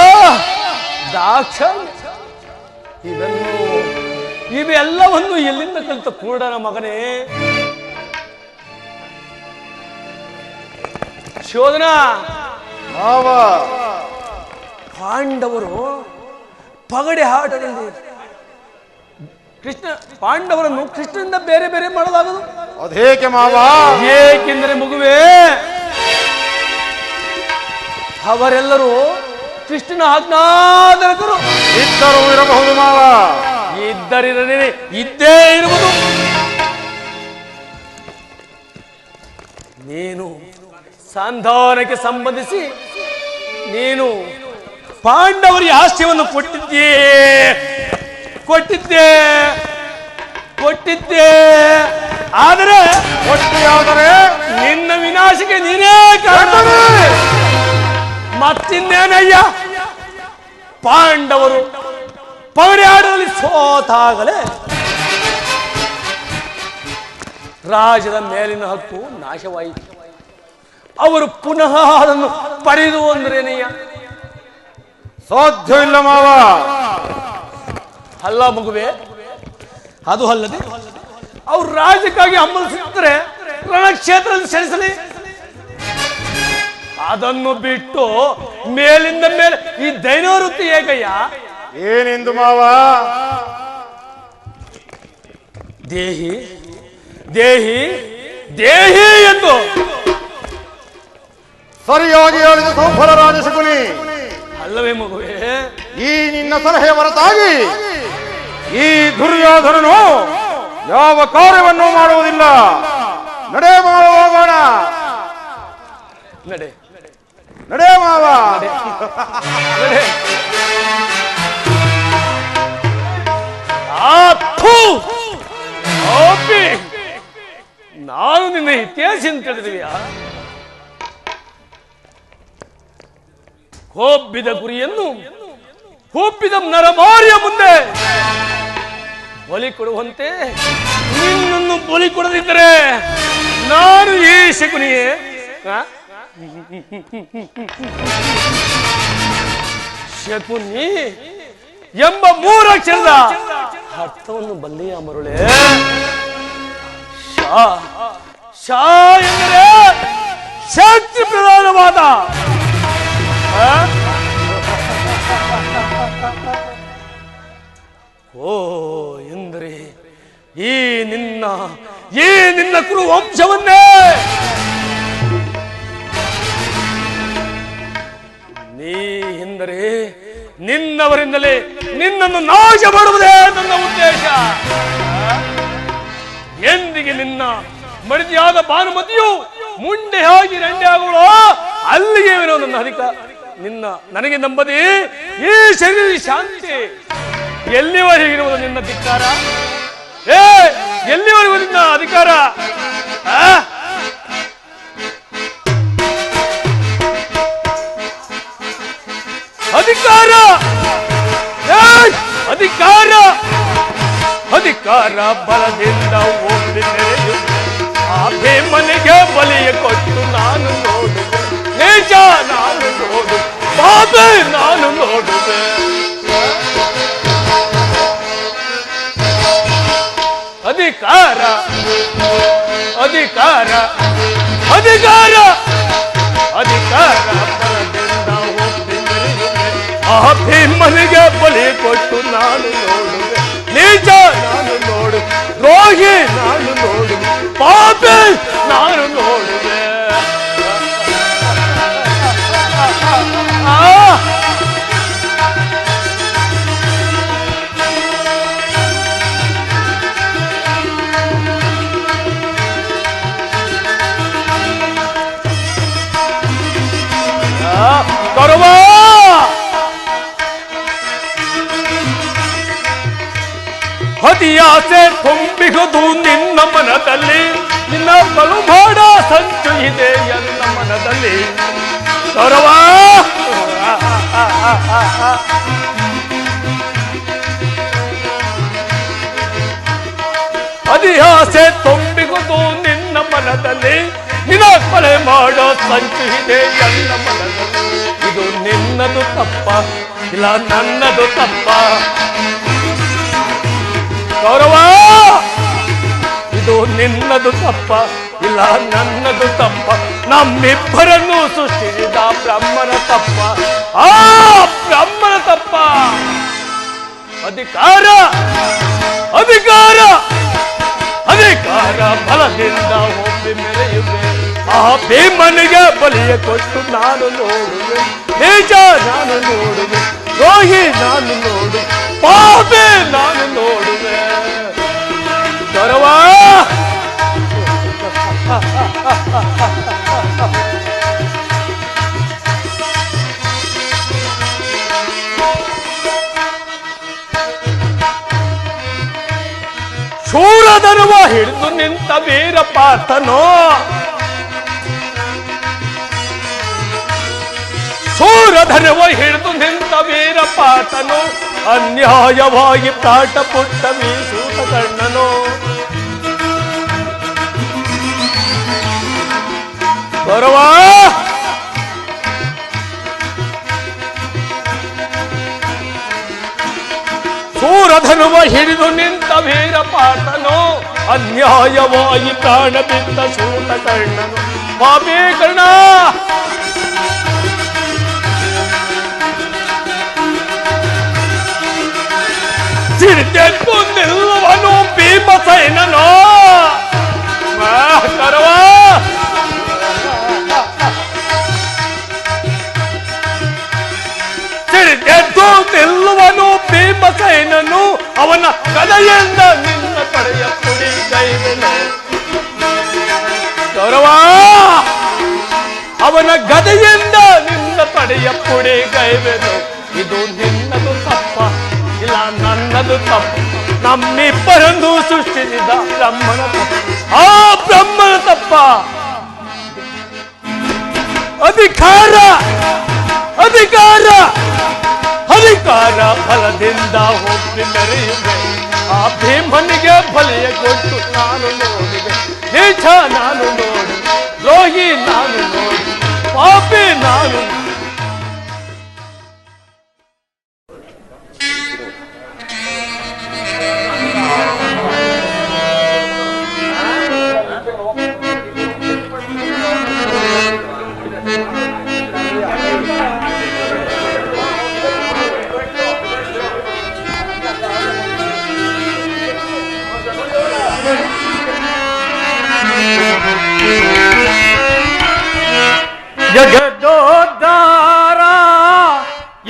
ದಾಕ್ಷಾಣ್ಯ ಇವೆಲ್ಲವನ್ನು ಎಲ್ಲಿಂದ ಕಲಿತ ಕೂಡನ ಮಗನೇ? ದುರ್ಯೋಧನ, ಮಾವ ಪಾಂಡವರು ಪಗಡೆ ಆಟದಲ್ಲಿ ಪಾಂಡವರನ್ನು ಕೃಷ್ಣನಿಂದ ಬೇರೆ ಬೇರೆ ಮಾಡಲಾಗದು. ಅದೇಕೆ ಮಾವ? ಏಕೆಂದರೆ ಮಗುವೆ, ಅವರೆಲ್ಲರೂ ಕೃಷ್ಣನ ಆಜ್ಞಾಧರಕರು. ಇದ್ದರೂ ಇರಬಹುದು ಮಾವ. ಇದ್ದೇ ಇರುವುದು. ನೀನು ಸಂಧಾನಕ್ಕೆ ಸಂಬಂಧಿಸಿ ನೀನು ಪಾಂಡವರಿಗೆ ಆಸ್ತಿಯನ್ನು ಕೊಟ್ಟಿದ್ದೆ. ಆದರೆ ನಿನ್ನ ವಿನಾಶಕ್ಕೆ ನೀನೇ ಕಾರಣ. ಮತ್ತಿನ್ನೇನಯ್ಯ, ಪಾಂಡವರು ಪಗಡೆ ಆಟದಲ್ಲಿ ಸೋತಾಗಲೇ ರಾಜ್ಯದ ಮೇಲಿನ ಹಕ್ಕು ನಾಶವಾಯಿತು. ಅವರು ಪುನಃ ಅದನ್ನು ಪಡೆದು ಅಂದ್ರೇನಯ್ಯ? ಸಾಧ್ಯ ಇಲ್ಲ ಮಾವ. ಅಲ್ಲ ಮಗುವೆ, ಅದು ಅಲ್ಲದೆ ಅವ್ರು ರಾಜ್ಯಕ್ಕಾಗಿ ಹಮ್ಮಲಿಸಿದ್ರೆ ರಣಕ್ಷೇತ್ರದಲ್ಲಿ ಸೆಳೆಸಲಿ. ಅದನ್ನು ಬಿಟ್ಟು ಮೇಲಿಂದ ಮೇಲೆ ಈ ದೈನವೃತ್ತಿ ಹೇಗಯ್ಯ? ಏನೆಂದು ಮಾವ? ದೇಹಿ ದೇಹಿ ದೇಹಿ ಎಂದು ಸರಿಯಾಗಿ ಹೇಳಿದ ಸೌಫಲ ರಾಜಶಕುನಿ. ಅಲ್ಲವೇ ಮಗುವೆ? ಈ ನಿನ್ನ ಸಲಹೆ ಹೊರತಾಗಿ ಈ ದುರ್ಯೋಧನನು ಯಾವ ಕಾರ್ಯವನ್ನು ಮಾಡುವುದಿಲ್ಲ. ನಡೆ ಮಾವ, ಹೋಗೋಣ. ನಡೆ ನಡೆ ಮಾವ. ನಡೆ. ನಾನು ನಿನ್ನ ಇತಿಹಾಸ ಅಂತ ತಿಳಿದಿವೆಯಾ? ಕೊಬ್ಬಿದ ಕುರಿಯನ್ನು ಕೊಬ್ಬಿದ ನರಮಾರಿಯ ಮುಂದೆ ಬಲಿ ಕೊಡುವಂತೆ ನಿನ್ನನ್ನು ಬಲಿ ಕೊಡದಿದ್ದರೆ ನಾನು ಈ ಶಕುನಿಯೇ? ಶಕುನಿ ಎಂಬ ಮೂರಕ್ಷರದ ಅರ್ಥವನ್ನು ಬಲ್ಲಿಯ ಮರುಳೆ. ಶಾ ಎಂದರೆ ಶಕ್ತಿ ಪ್ರಧಾನವಾದ. ಓ ಎಂದರೆ ಈ ನಿನ್ನ ಕುರು ವಂಶವನ್ನೇ ನೀ ಎಂದರೆ ನಿನ್ನವರಿಂದಲೇ ನಿನ್ನನ್ನು ನಾಶ ಮಾಡುವುದೇ ನನ್ನ ಉದ್ದೇಶ. ಎಂದಿಗೆ ನಿನ್ನ ಮಡಿದಿಯಾದ ಭಾನುಮತಿಯು ಮುಂಡೆ ಆಗಿ ರಂಡೆ ಆಗುವ ಅಲ್ಲಿಗೆ ನನ್ನ ಅಧಿಕಾರ ನನಗೆ ನಂಬದಿ ಈ ಶರೀರ ಶಾಂತಿ. ಎಲ್ಲಿವರೆಗಿರುವುದು ನಿನ್ನ ಧಿಕ್ಕಾರ? ಎಲ್ಲಿವರೆಗೂ ನಿನ್ನ ಅಧಿಕಾರ? ಅಧಿಕಾರ ಅಧಿಕಾರ ಅಧಿಕಾರ ಬಲದಿಂದ ಒಪ್ಪಿದರೆ ಆ ಭೀಮನಿಗೆ ಬಲಿಯ ಕೊಟ್ಟು ನಾನು ನೋಡುವೆ. ನಿಜ ನಾನು ನೋಡು, ಬಾಬೆ ನಾನು ನೋಡುವೆ. ಅಧಿಕಾರ ಅಧಿಕಾರ ಅಧಿಕಾರ ಅಧಿಕಾರ ಬಲದಿಂದ ಒಪ್ಪಿದರೆ ಆ ಭೀಮನಿಗೆ ಬಲಿ ಕೊಟ್ಟು ನಾನು ನೋಡುವೆ. ನಿಜ ನಾನು ನೋಡು, ರೋಗಿ ನಾನು ನೋಡು, ಪಾಪಿ ನಾನು ನೋಡುವೆ. ಕೌರವ ಹದಿಯಾಸೆ ತುಂಬಿಹುದು ನಿನ್ನ ಮನದಲ್ಲಿ, ನಿನ್ನ ಬಲುಮಾಡ ಸಂಚು ಇದೆ ಎಲ್ಲ ಮನದಲ್ಲಿ. ಕೌರವ ಹದಿಯಾಸೆ ತುಂಬಿಹುದು ನಿನ್ನ ಮನದಲ್ಲಿ, ನಿನ್ನ ಕೊಲೆ ಮಾಡೋ ಸಂಚು ಇದೆ ಎಲ್ಲ ಮನದಲ್ಲಿ. ಇದು ನಿನ್ನದು ತಪ್ಪ ಇಲ್ಲ ನನ್ನದು ತಪ್ಪ? ಕೌರವ ಇದು ನಿನ್ನದು ತಪ್ಪ ಇಲ್ಲ ನನ್ನದು ತಪ್ಪ? ನಮ್ಮಿಬ್ಬರನ್ನು ಸೃಷ್ಟಿಸಿದ ಬ್ರಹ್ಮನ ತಪ್ಪ, ಆ ಬ್ರಹ್ಮನ ತಪ್ಪ. ಅಧಿಕಾರ ಅಧಿಕಾರ ಅಧಿಕಾರ ಬಲದಿಂದ ಒಪ್ಪಿ ಮೆರೆಯುವೆ. ಆ ಭೀಮನಿಗೆ ಬಲಿಯ ಕೊಟ್ಟು ನಾನು ನೋಡುವೆ, ನಿಜ ನಾನು ನೋಡುವೆ, ದ್ರೋಹಿ ನಾನು ನೋಡುವೆ, ಪಾಪಿ ನಾನು ನೋಡುವೆ. ಗೌರವ ಶೂರಧನುವ ಹಿಡಿದು ನಿಂತ ವೀರಪಾರ್ಥನೋ, ಶೂರಧನುವ ಹಿಡಿದು ನಿಂತ ವೀರಪಾರ್ಥನು ಅನ್ಯಾಯವಾಗಿ ಪ್ರಾಟ ಪುಟ್ಟ ವೀಸೂತ ಕಣ್ಣನು. ಗೌರವ ಶೂರಧನುವ ಹಿಡಿದು ನಿಂತ ವೀರಪಾರ್ಥನು ಅನ್ಯಾಯವಾಗಿ ಪ್ರಾಣ ಬಿದ್ದ ಸೂತ ಕರ್ಣನು. ಪಾಪಿ ಕರ್ಣ ಸಿಡಿದೆದ್ದು ನಿಲ್ಲುವನು ಭೀಮಸೇನನು. ಕರವ ಸಿಡಿದೆದ್ದು ನಿಲ್ಲುವನು ಭೀಮಸೇನನು. ಅವನ ಗದೆಯಿಂದ ನಿನ್ನ ಪಡೆಯ ಪುಡಿ ಗೈವೆನು. ಗೌರವ ಅವನ ಗದೆಯಿಂದ ನಿನ್ನ ಪಡೆಯ ಪುಡಿ ಗೈವೆನು. ಇದು ನಿನ್ನದು ತಪ್ಪ, ಇಲ್ಲ ನನ್ನದು ತಪ್ಪು. ನಮ್ಮಿಬ್ಬರನ್ನು ಸೃಷ್ಟಿಸಿದ ಬ್ರಹ್ಮನ ತಪ್ಪ, ಆ ಬ್ರಹ್ಮನ ತಪ್ಪ. ಅಧಿಕಾರ ಅಧಿಕಾರ ಅಧಿಕಾರ ಫಲದಿಂದ ಒಪ್ಪಿ ಮೆರೆಯುವೆ. ಆ ಭೀಮನಿಗೆ ಬಲಿಯ ಕೊಟ್ಟು ನಾನು ನೋಡಿದೆ, ನೀಚ ನಾನು ನೋಡಿದೆ, ದ್ರೋಹಿ ನಾನು ನೋಡಿದೆ, ಪಾಪಿ ನಾನು. ಜಗದೋದ್ಧಾರ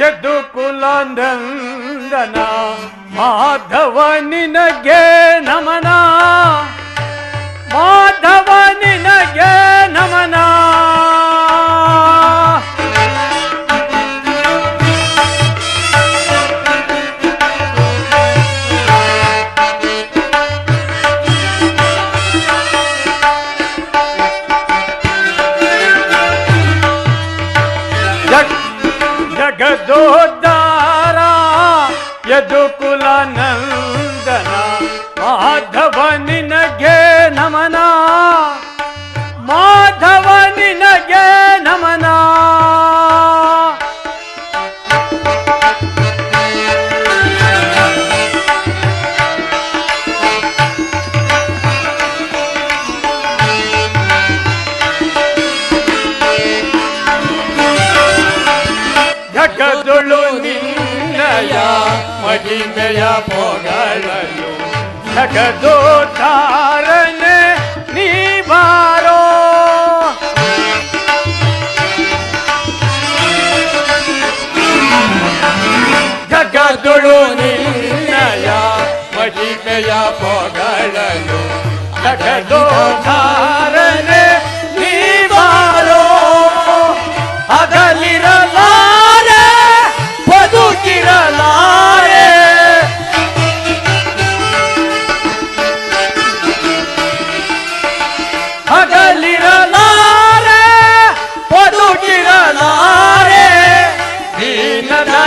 ಯದುಕುಲ ನಂದನ ಮಾಧವ ನಿನಗೆ ನಮನ, ಮಾಧವ ನಿನಗೆ ನಮನ. ಜಗದೋದ್ಧಾರ ಯದುಕುಲ ನಂದನ ಮಾಧವ ನಿನಗೆ ನಮನ, ಮಾಧವ ನಿನಗೆ ನಮನ. ಜಗದೊಳು ನಿನ್ನಯ ಮಹಿಮೆಯ ಪೊಗಳಲು, ಜಗದೋದ್ಧಾರನೆ ನೀ ಬಾರೋ. ಜಗದೊಳು ನಿನ್ನಯ ಮಹಿಮೆಯ ಪೊಗಳಲು, ಜಗದೋದ್ಧಾರನೆ ನೀ ಬಾರೋ. ಹಗಲಿರಲಾರೆ ಬದುಕಿರಲಾರೆ, ಹಗಲಿರಲಾರೆ ಬದುಕಿರಲಾರೆ. ದೀನದಯಾನಿಧಿಯೇ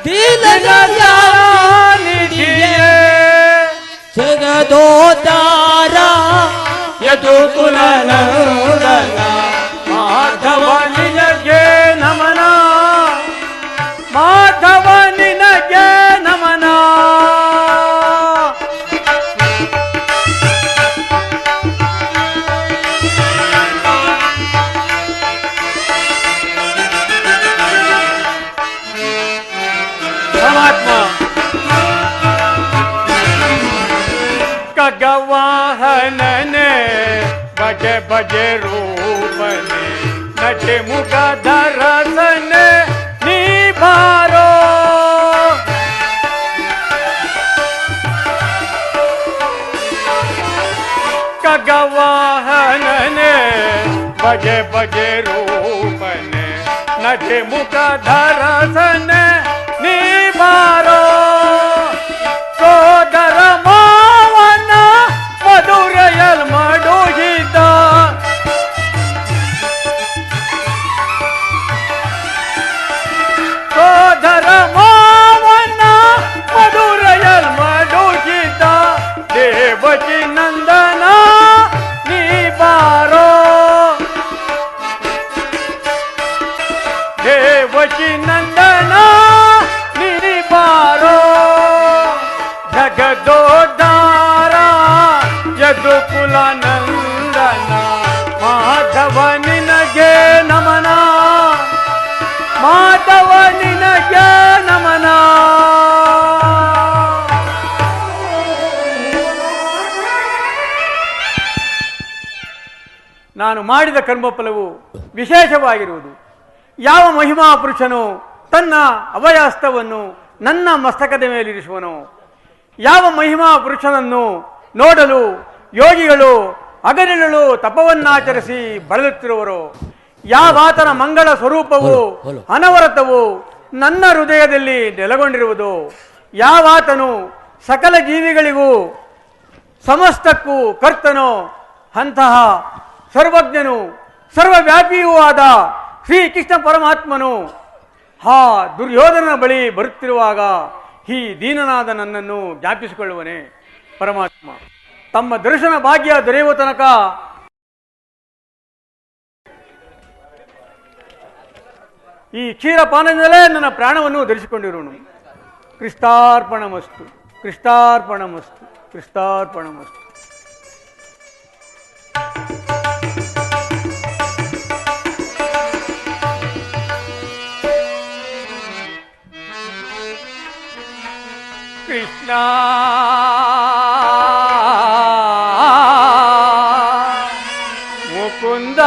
ದೀನದಯಾನಿಧಿಯೇ ಜಗದೋದ್ಧಾರ ಯದುಕುಲ ನಂದನ ಮಾಧವ ನಿನಗೆ ನಮನ, ಮಾಧವ ನಿನಗೆ ನಮನ. ಬಗೆ ಬಗೆ ರೂಪನೆ ನಟೆ ಮುಖಧರಸನೆ ನೀ ಬಾರೋ ಖಗವಾಹನನೆ ಬಗೆ ಬಗೆ ರೂಪನೆ ನಟೆ ಮುಖಧರಸನೆ ನೀ ಬಾರೋ ಸೋದರ ಮಾವನ ಮಧುರೆಯಲ್ ಮಡುಗಿದ ಸೋದರ ಮಾವನ ಮಧುರೆಯಲ್ ಮಡುಗಿದ ದೇವಕಿ ನಂದನ ನೀ ಬಾರೋ ದೇವಕಿ ನಂದನ ನೀ ಬಾರೋ ಜಗದೋದ್ಧಾರ ಯದುಕುಲ ನಂದನ ಮಾಧವ ನಿನಗೆ ನಮನ ಮಾಧವ ನಿನಗೆ ನಮನ ನಾನು ಮಾಡಿದ ಕರ್ಮಫಲವು ವಿಶೇಷವಾಗಿರುವುದು. ಯಾವ ಮಹಿಮಾ ಪುರುಷನು ತನ್ನ ಅಭಯಹಸ್ತವನ್ನು ನನ್ನ ಮಸ್ತಕದ ಮೇಲಿರಿಸುವನೋ, ಯಾವ ಮಹಿಮಾ ಪುರುಷನನ್ನು ನೋಡಲು ಯೋಗಿಗಳು ಹಗಲಿರುಳು ತಪವನ್ನಾಚರಿಸಿ ಬಳಲುತ್ತಿರುವರೋ, ಯಾವಾತನ ಮಂಗಳ ಸ್ವರೂಪವು ಅನವರತವು ನನ್ನ ಹೃದಯದಲ್ಲಿ ನೆಲೆಗೊಂಡಿರುವುದು, ಯಾವಾತನು ಸಕಲ ಜೀವಿಗಳಿಗೂ ಸಮಸ್ತಕ್ಕೂ ಕರ್ತನೋ ಅಂತಹ ಸರ್ವಜ್ಞನು ಸರ್ವವ್ಯಾಪಿಯೂ ಆದ ಶ್ರೀಕೃಷ್ಣ ಪರಮಾತ್ಮನು ಆ ದುರ್ಯೋಧನನ ಬಳಿ ಬರುತ್ತಿರುವಾಗ ಈ ದೀನನಾದ ನನ್ನನ್ನು ಜ್ಞಾಪಿಸಿಕೊಳ್ಳುವನೇ ಪರಮಾತ್ಮ. ತಮ್ಮ ದರ್ಶನ ಭಾಗ್ಯ ದೊರೆಯುವ ತನಕ ಈ ಕ್ಷೀರಪಾನದಿಂದಲೇ ನನ್ನ ಪ್ರಾಣವನ್ನು ಧರಿಸಿಕೊಂಡಿರುವನು. ಕೃಷ್ಣಾರ್ಪಣಮಸ್ತು, ಕೃಷ್ಣಾರ್ಪಣಮಸ್ತು, ಕೃಷ್ಣಾರ್ಪಣಮಸ್ತು. ಕೃಷ್ಣ ಮುಕುಂದ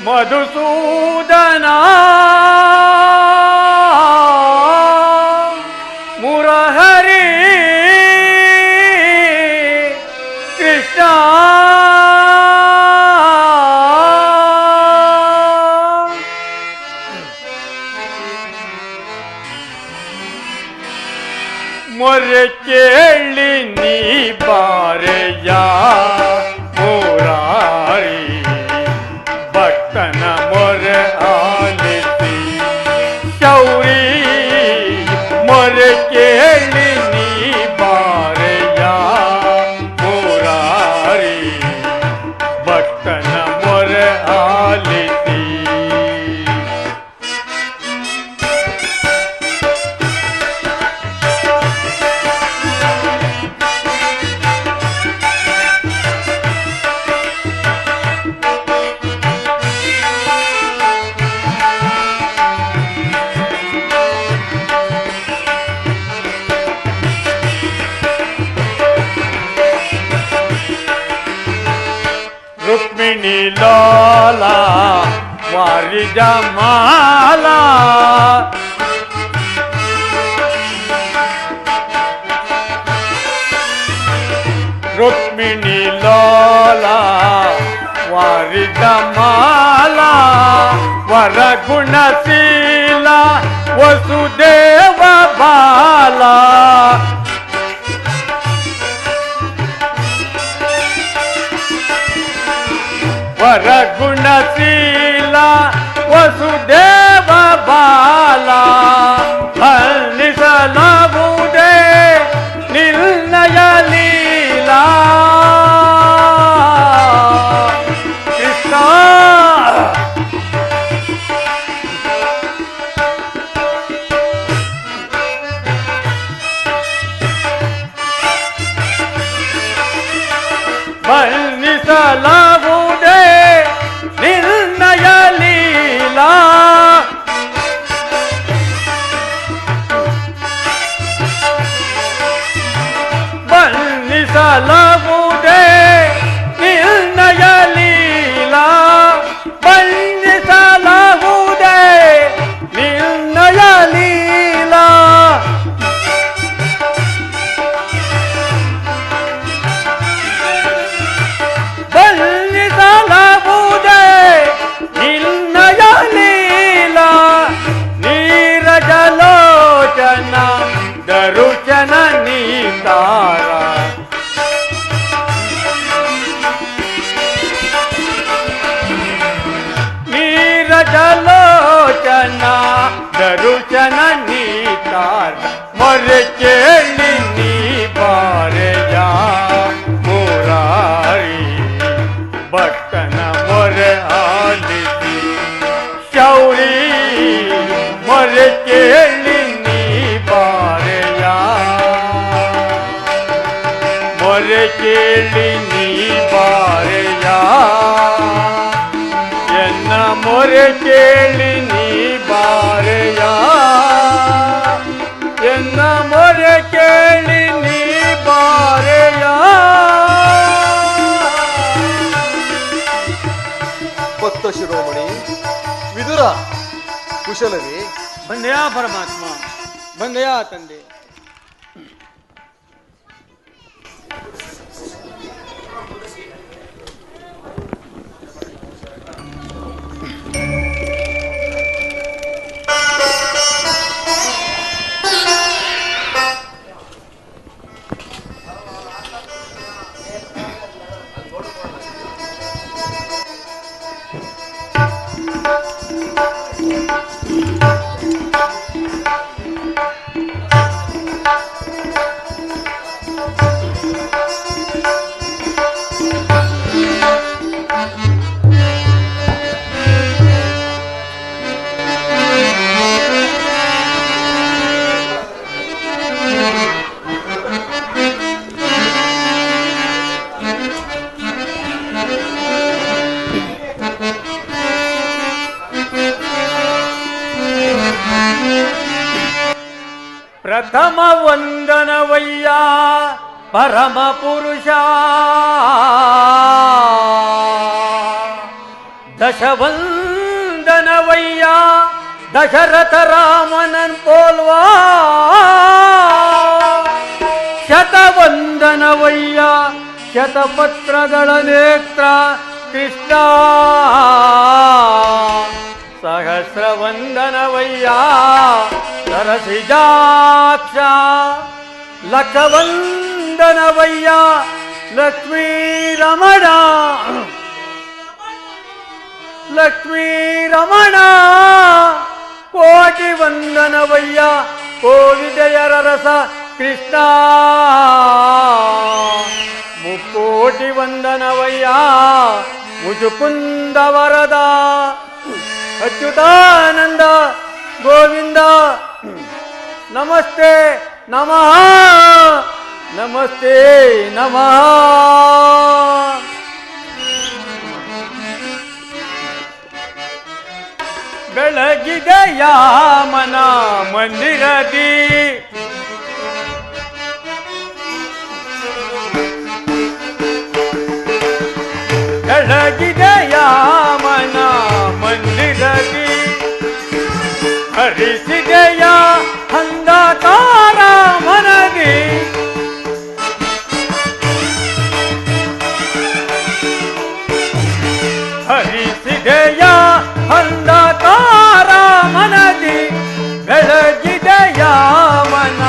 ಮಧುಸೂದನ ಮುರಹರಿ ಕೃಷ್ಣ ಮೊರೆ ಕೇಳಿ ನೀ ಬಾರೆಯ ಮುರಾರಿ ಭಕ್ತನ ಮೊರೆ ಆಲಿಸಿ ಶೌರಿ ಮೊರೆ ಕೇಳಿ ನೀ ಬಾರೆಯ ಮುರಾರಿ ಭಕ್ತನ ಮೊರೆ ಆಲಿಸಿ ರುಕ್ಮಿಣಿ ಲೋಲ ವಾರಿಜ ಮಾಲ ರುಕ್ಮಿಣಿ ಲೋಲ ವಾರಿಜ ಮಾಲ ವರಗುಣಶೀಲ ವಸುದೇವ ಬಾಲ ವರಗುಣಶೀಲ ವಸುದೇವ ಬಾಲ ಹಲ್ಲಿಸಲಾಗುವುದೇ ನಿರ್ಣಯ ಲೀಲಾ ಕೃಷ್ಣ ಬಲ್ಲಿಸಲಾಗುವುದೇ ನಿರ್ಣಯ ಲೀಲಾ ಬಲ್ಲಿಸಲಾಗುವುದೇ ಬಣ್ಣಿಸಲಾಗುವುದೇ ನಿನ್ನಯ ಲೀಲಾ ಬಣ್ಣಿಸಲಾಗುವುದೇ ನಿನ್ನಯ ಲೀಲಾ ಬಣ್ಣಿಸಲಾಗುವುದೇ ನಿನ್ನಯ ಲೀಲಾ ನೀರಜಲೋಚನ ದರುಚನ ನೀತಾರ ನೀರಜಲೋಚನ ದರುಚನ ನೀತಾರ ಮೊರೆ ಕೇಳಿ ನೀ ಬಾರೆಯ ಮುರಾರಿ ಭಕ್ತನ ಮೊರೆ ಆಲಿಸಿ ಶೌರಿ ಮೊರೆ ಕೇಳಿ ನೀ ಬಾರೆಯ ಮೊರೆ ಕೇಳಿ ನೀ ಬಾರೆಯ ಎನ್ನ ಮೊರೆ ಕೇಳಿ ನೀ ಬಾರೆಯ ಎನ್ನ ಮೊರೆ ಕೇಳಿ ನೀ ಬಾರೆಯ ಭಕ್ತ ಶಿರೋಮಣಿ ವಿದುರ ಕುಶಲವೇ? ಬಂದೆಯಾ ಪರಮಾತ್ಮ, ಬಂದೆಯಾ ತಂದೆ. ಪ್ರಥಮ ವಂದನವಯ್ಯ ಪರಮ ಪುರುಷ ದಶವಂದನವಯ್ಯ ದಶರಥ ರಾಮನನ್ ಪೋಲ್ವಾ ಶತವಂದನವಯ್ಯ ಶತಪತ್ರಗಳ ನೇತ್ರ ಕೃಷ್ಣ ಸಹಸ್ರವಂದನವಯ್ಯ ಸರಸಿಜಾಕ್ಷ ಲಕ್ಷವಂದನವಯ್ಯ ಲಕ್ಷ್ಮೀ ರಮಣ ಲಕ್ಷ್ಮೀ ರಮಣ ಕೋಟಿ ವಂದನವಯ್ಯ ಕೋವಿದಯರ ರಸ ಕೃಷ್ಣ ಮುಕ್ಕೋಟಿ ವಂದನವಯ್ಯ ಮುಜುಕುಂದ ವರದ ಅಚ್ಯುತಾನಂದ ಗೋವಿಂದ ನಮಸ್ತೆ ನಮಃ ನಮಸ್ತೆ ನಮಃ ಬೆಳಗಿದೆಯ ಮನ ಮಂದಿರದಿ ಬೆಳಗಿದೆಯ ಮನ ಮಂದಿರದಿ ಹರಿಸಿದೆಯ ಅಂಧಕಾರ ಮನದಿ ಹರಿಸಿದೆಯ ಅಂಧಕಾರ ಮನದಿ ಬೆಳಗಿದೆಯ ಮನ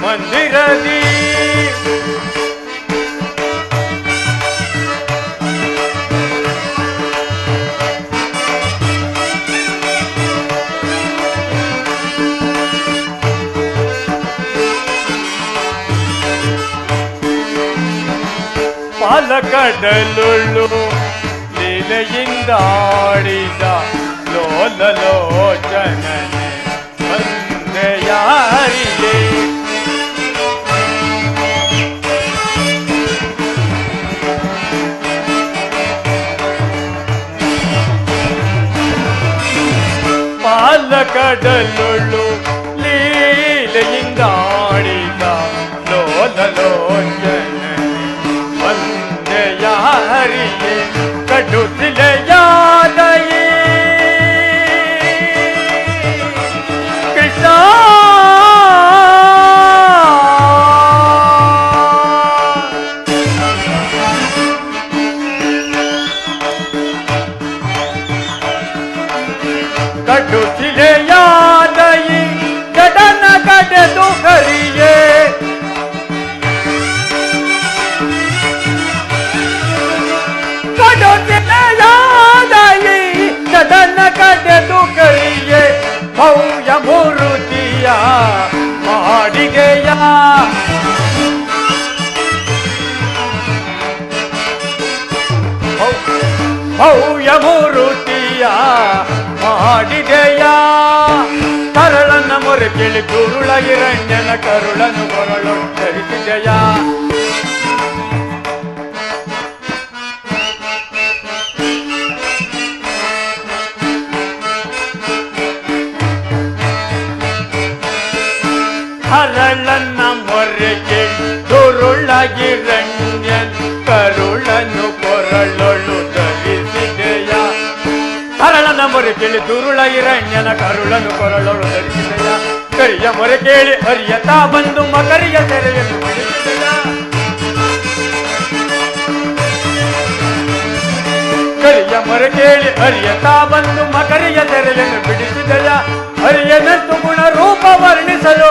ಮಂದಿರದಿ ಪಾಲಕಡಲುಳ್ಳು ಲೀಲೆಯಿಂದಾಡಿದ ಲೋಲಲೋಚನನೆ ಬಂದೆಯಾರಿಗೆ ಪಾಲಕಡಲುಳ್ಳು ಲೀಲೆಯಿಂದಾಡಿದ ಲೋಲಲೋಚನನೆ ಹರಿಯೇ ಕಡುತಿಲೆಯಾದಯೇ ಕೃಷ್ಣ ಕಡುತಿಲೆಯಾದಯೇ ಗಡನ ಕಡೆದು ಹರಿಯೇ ಕಡನ ಕಡೆದು ಕರಿಯೇ ಭವ್ಯ ಮೂರುತಿಯ ಮಾಡಿಗೆಯ ಭವ್ಯ ಮೂರುತಿಯ ಮಾಡಿಗೆಯ ಕರಳನ್ನ ಮೊರೆ ಕೇಳಿ ಗುರುಳ ಹಿರಣ್ಯನ ಕರುಳನ್ನು ಕೊರಳು ಧರಿಸಿದೆಯ ಹರಳನ್ನ ಮೊರೆಗೆ ದುರುಳಗಿರಣ್ಯನ್ ಕರುಳನ್ನು ಕೊರಳೊಳು ಧರಿಸಿದೆಯ ಹರಳನ ಮೊರೆ ಕೇಳಿ ದುರುಳಗಿರಣ್ಯನ ಕರುಳನ್ನು ಕೊರಳೊಳು ಧರಿಸಿದೆಯ ಕರಿಯ ಮೊರೆ ಕೇಳಿ ಹರಿಯತಾ ಬಂದು ಮಕರಿಯ ಸೆರೆಯನ್ನು ಬಿಡಿಸಿದೆಯ ಕರಿಯ ಮೊರೆ ಕೇಳಿ ಹರಿಯತಾ ಬಂದು ಮಕರಿಯ ಸೆರೆಯನ್ನು ಬಿಡಿಸಿದೆಯ ಹರಿಯನಂತು ಗುಣ ರೂಪ ವರ್ಣಿಸಲು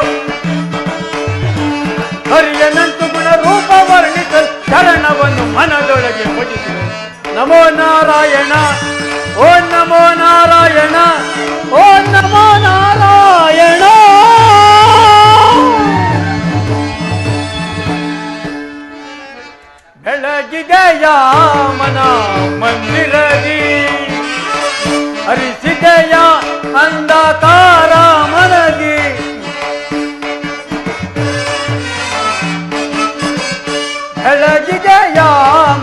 ಹರಿಯನಂತು ಗುಣ ರೂಪ ವರ್ಣಿಸಲು ಶರಣವನ್ನು ಮನದೊಳಗೆ ಭಜಿಸಿದೆ ನಮೋ ನಾರಾಯಣ ಓ ನಮೋ ನಾರಾಯಣ ಓ ನಮೋ ನಾರಾಯಣ ಬೆಳಗಿದೆಯ ಮನ ಮಂದಿರದಿ ಹರಿಸಿದೆಯ ಅಂಧಕಾರ ಮನದಿ ಬೆಳಗಿದೆಯ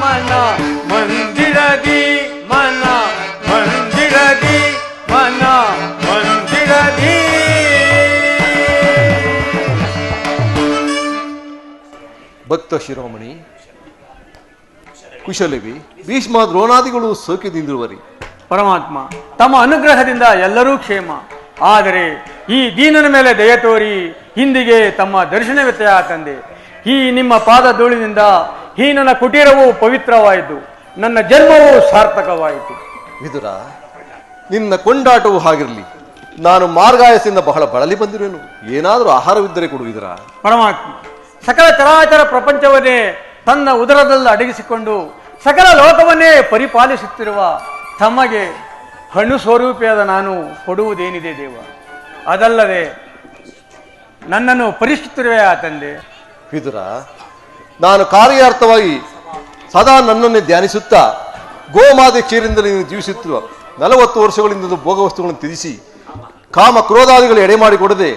ಮನ ಮಂದಿರದಿ ಮನ ಮಂದಿರದಿ ಮನ ಮಂದಿರದಿ ಭಕ್ತ ಶಿರೋಮಣಿ ಕುಶಲವಿ ಭೀಷ್ಮ ದ್ರೋಣಾದಿಗಳು ಸೌಖ್ಯದಿಂದಿರುವರಿ. ಪರಮಾತ್ಮ ತಮ್ಮ ಅನುಗ್ರಹದಿಂದ ಎಲ್ಲರೂ ಕ್ಷೇಮ. ಆದರೆ ಈ ದೀನನ ಮೇಲೆ ದಯ ತೋರಿ ಹಿಂದಿಗೆ ತಮ್ಮ ದರ್ಶನವ್ಯತ್ಯಯ ತಂದೆ. ಈ ನಿಮ್ಮ ಪಾದ ಧೂಳಿನಿಂದ ಈ ನನ್ನ ಕುಟೀರವು ಪವಿತ್ರವಾಯಿತು, ನನ್ನ ಜನ್ಮವು ಸಾರ್ಥಕವಾಯಿತು. ವಿದುರ, ನಿನ್ನ ಕೊಂಡಾಟವು ಹಾಗಿರಲಿ. ನಾನು ಮಾರ್ಗಾಯಸದಿಂದ ಬಹಳ ಬಳಲಿ ಬಂದಿರುವೆನು. ಏನಾದರೂ ಆಹಾರವಿದ್ದರೆ ಕೊಡು ವಿದುರ. ಪರಮಾತ್ಮ ಸಕಲ ಚರಾಚರ ಪ್ರಪಂಚವನ್ನೇ ತನ್ನ ಉದರದಲ್ಲಿ ಅಡಗಿಸಿಕೊಂಡು ಸಕಲ ಲೋಕವನ್ನೇ ಪರಿಪಾಲಿಸುತ್ತಿರುವ ತಮಗೆ ಹಣ್ಣು ಸ್ವರೂಪಿಯಾದ ನಾನು ಕೊಡುವುದೇನಿದೆ ದೇವ? ಅದಲ್ಲದೆ ನನ್ನನ್ನು ಪರೀಕ್ಷಿಸುತ್ತಿರುವೆ ಆ ತಂದೆ. ವಿದುರ, ನಾನು ಕಾರ್ಯಾರ್ಥವಾಗಿ ಸದಾ ನನ್ನನ್ನೇ ಧ್ಯಾನಿಸುತ್ತಾ ಗೋಮಾತೆ ಕ್ಷೀರದಿಂದ ನೀನು ಜೀವಿಸುತ್ತಿರುವ 40 ವರ್ಷಗಳಿಂದ ಭೋಗ ವಸ್ತುಗಳನ್ನು ತ್ಯಜಿಸಿ ಕಾಮ ಕ್ರೋಧಾದಿಗಳು ಎಡೆ ಮಾಡಿಕೊಡದೆ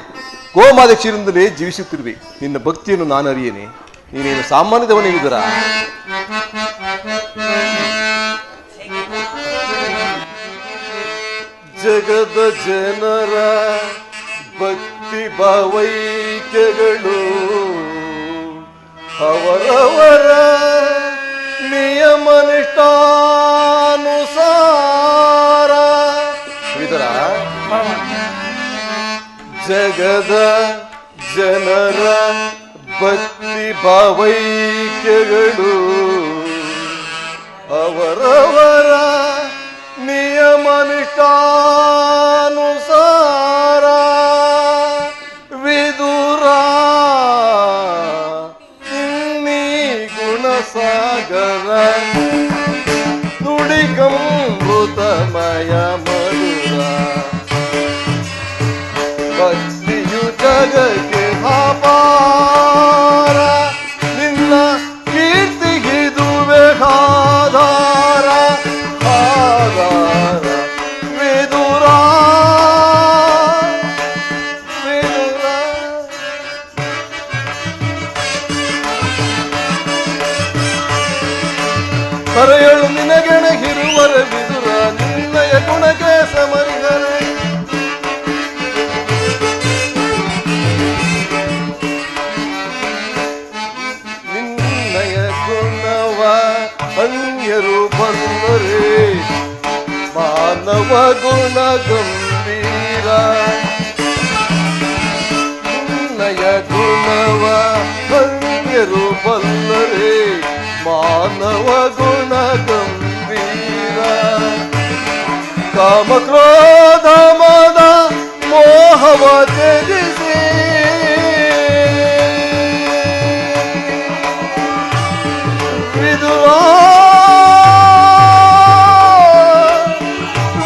ಗೋಮಾತೆ ಕ್ಷೀರದಿಂದಲೇ ಜೀವಿಸುತ್ತಿರುವೆ. ನಿನ್ನ ಭಕ್ತಿಯನ್ನು ನಾನು ಅರಿಯೇನೆ. ನೀನೇನು ಸಾಮಾನ್ಯದವನೇ ವಿದುರ? ಜಗದ ಜನರ ಭಕ್ತಿ ಭಾವೈಕ್ಯಗಳು ಅವರವರ ನಿಯಮನಿಷ್ಠಾನುಸಾರ. ವಿದುರ, ಜಗದ ಜನರ ಭಕ್ತಿ ಭಾವೈಕ್ಯಗಳು ಅವರವರ ನಿಯಮನಿಷ್ಠಾನುಸಾರ. ವಿದುರ, ಇನ್ನೀ ಗುಣಸಾಗರ ನುಡಿಗಮೃತಮಯ ಮಧುರ. ಭಕ್ತಿಯು ಜಗಕ್ಕೆ ಅಪಾರ, ನಿನ್ನ ಕೀರ್ತಿಗಿದುವೆ ಆಧಾರ ಆಧಾರ. ವಿದುರ, ವಿದುರ, ಕರೆಯಳು ನಿನಗೆಣಗಿರುವರ ವಿದುರ, ನಿನ್ನಯ ಗುಣಕ್ಕೆ ಸಮರಿಗರೆ. ಅನ್ಯರು ಬಂದರೆ ಮಾನವ ಗುಣ ಗಂಭೀರ ನಯ ಗುಣವ ಅನ್ಯರು ಬಂದರೆ ಮಾನವ ಗುಣ ಗಂಭೀರ ಕಾಮ ಕ್ರೋಧ ಮದ ಮೋಹವ ತ್ಯಜಿಸಿ ವಿದುರ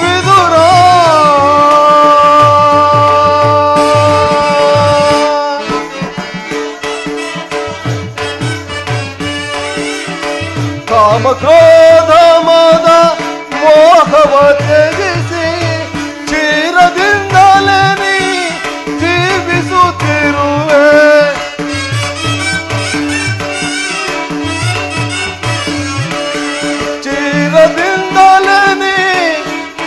ವಿದುರ ಕಾಮ ಕ್ರೋಧ ಮದ ಮೋಹವ ತ್ಯಜಿಸಿ ಕ್ಷೀರದಿಂದಲೇ ನೀ ಜೀವಿಸುತ್ತಿರುವೆ ಕ್ಷೀರದಿಂದಲೇ ನೀ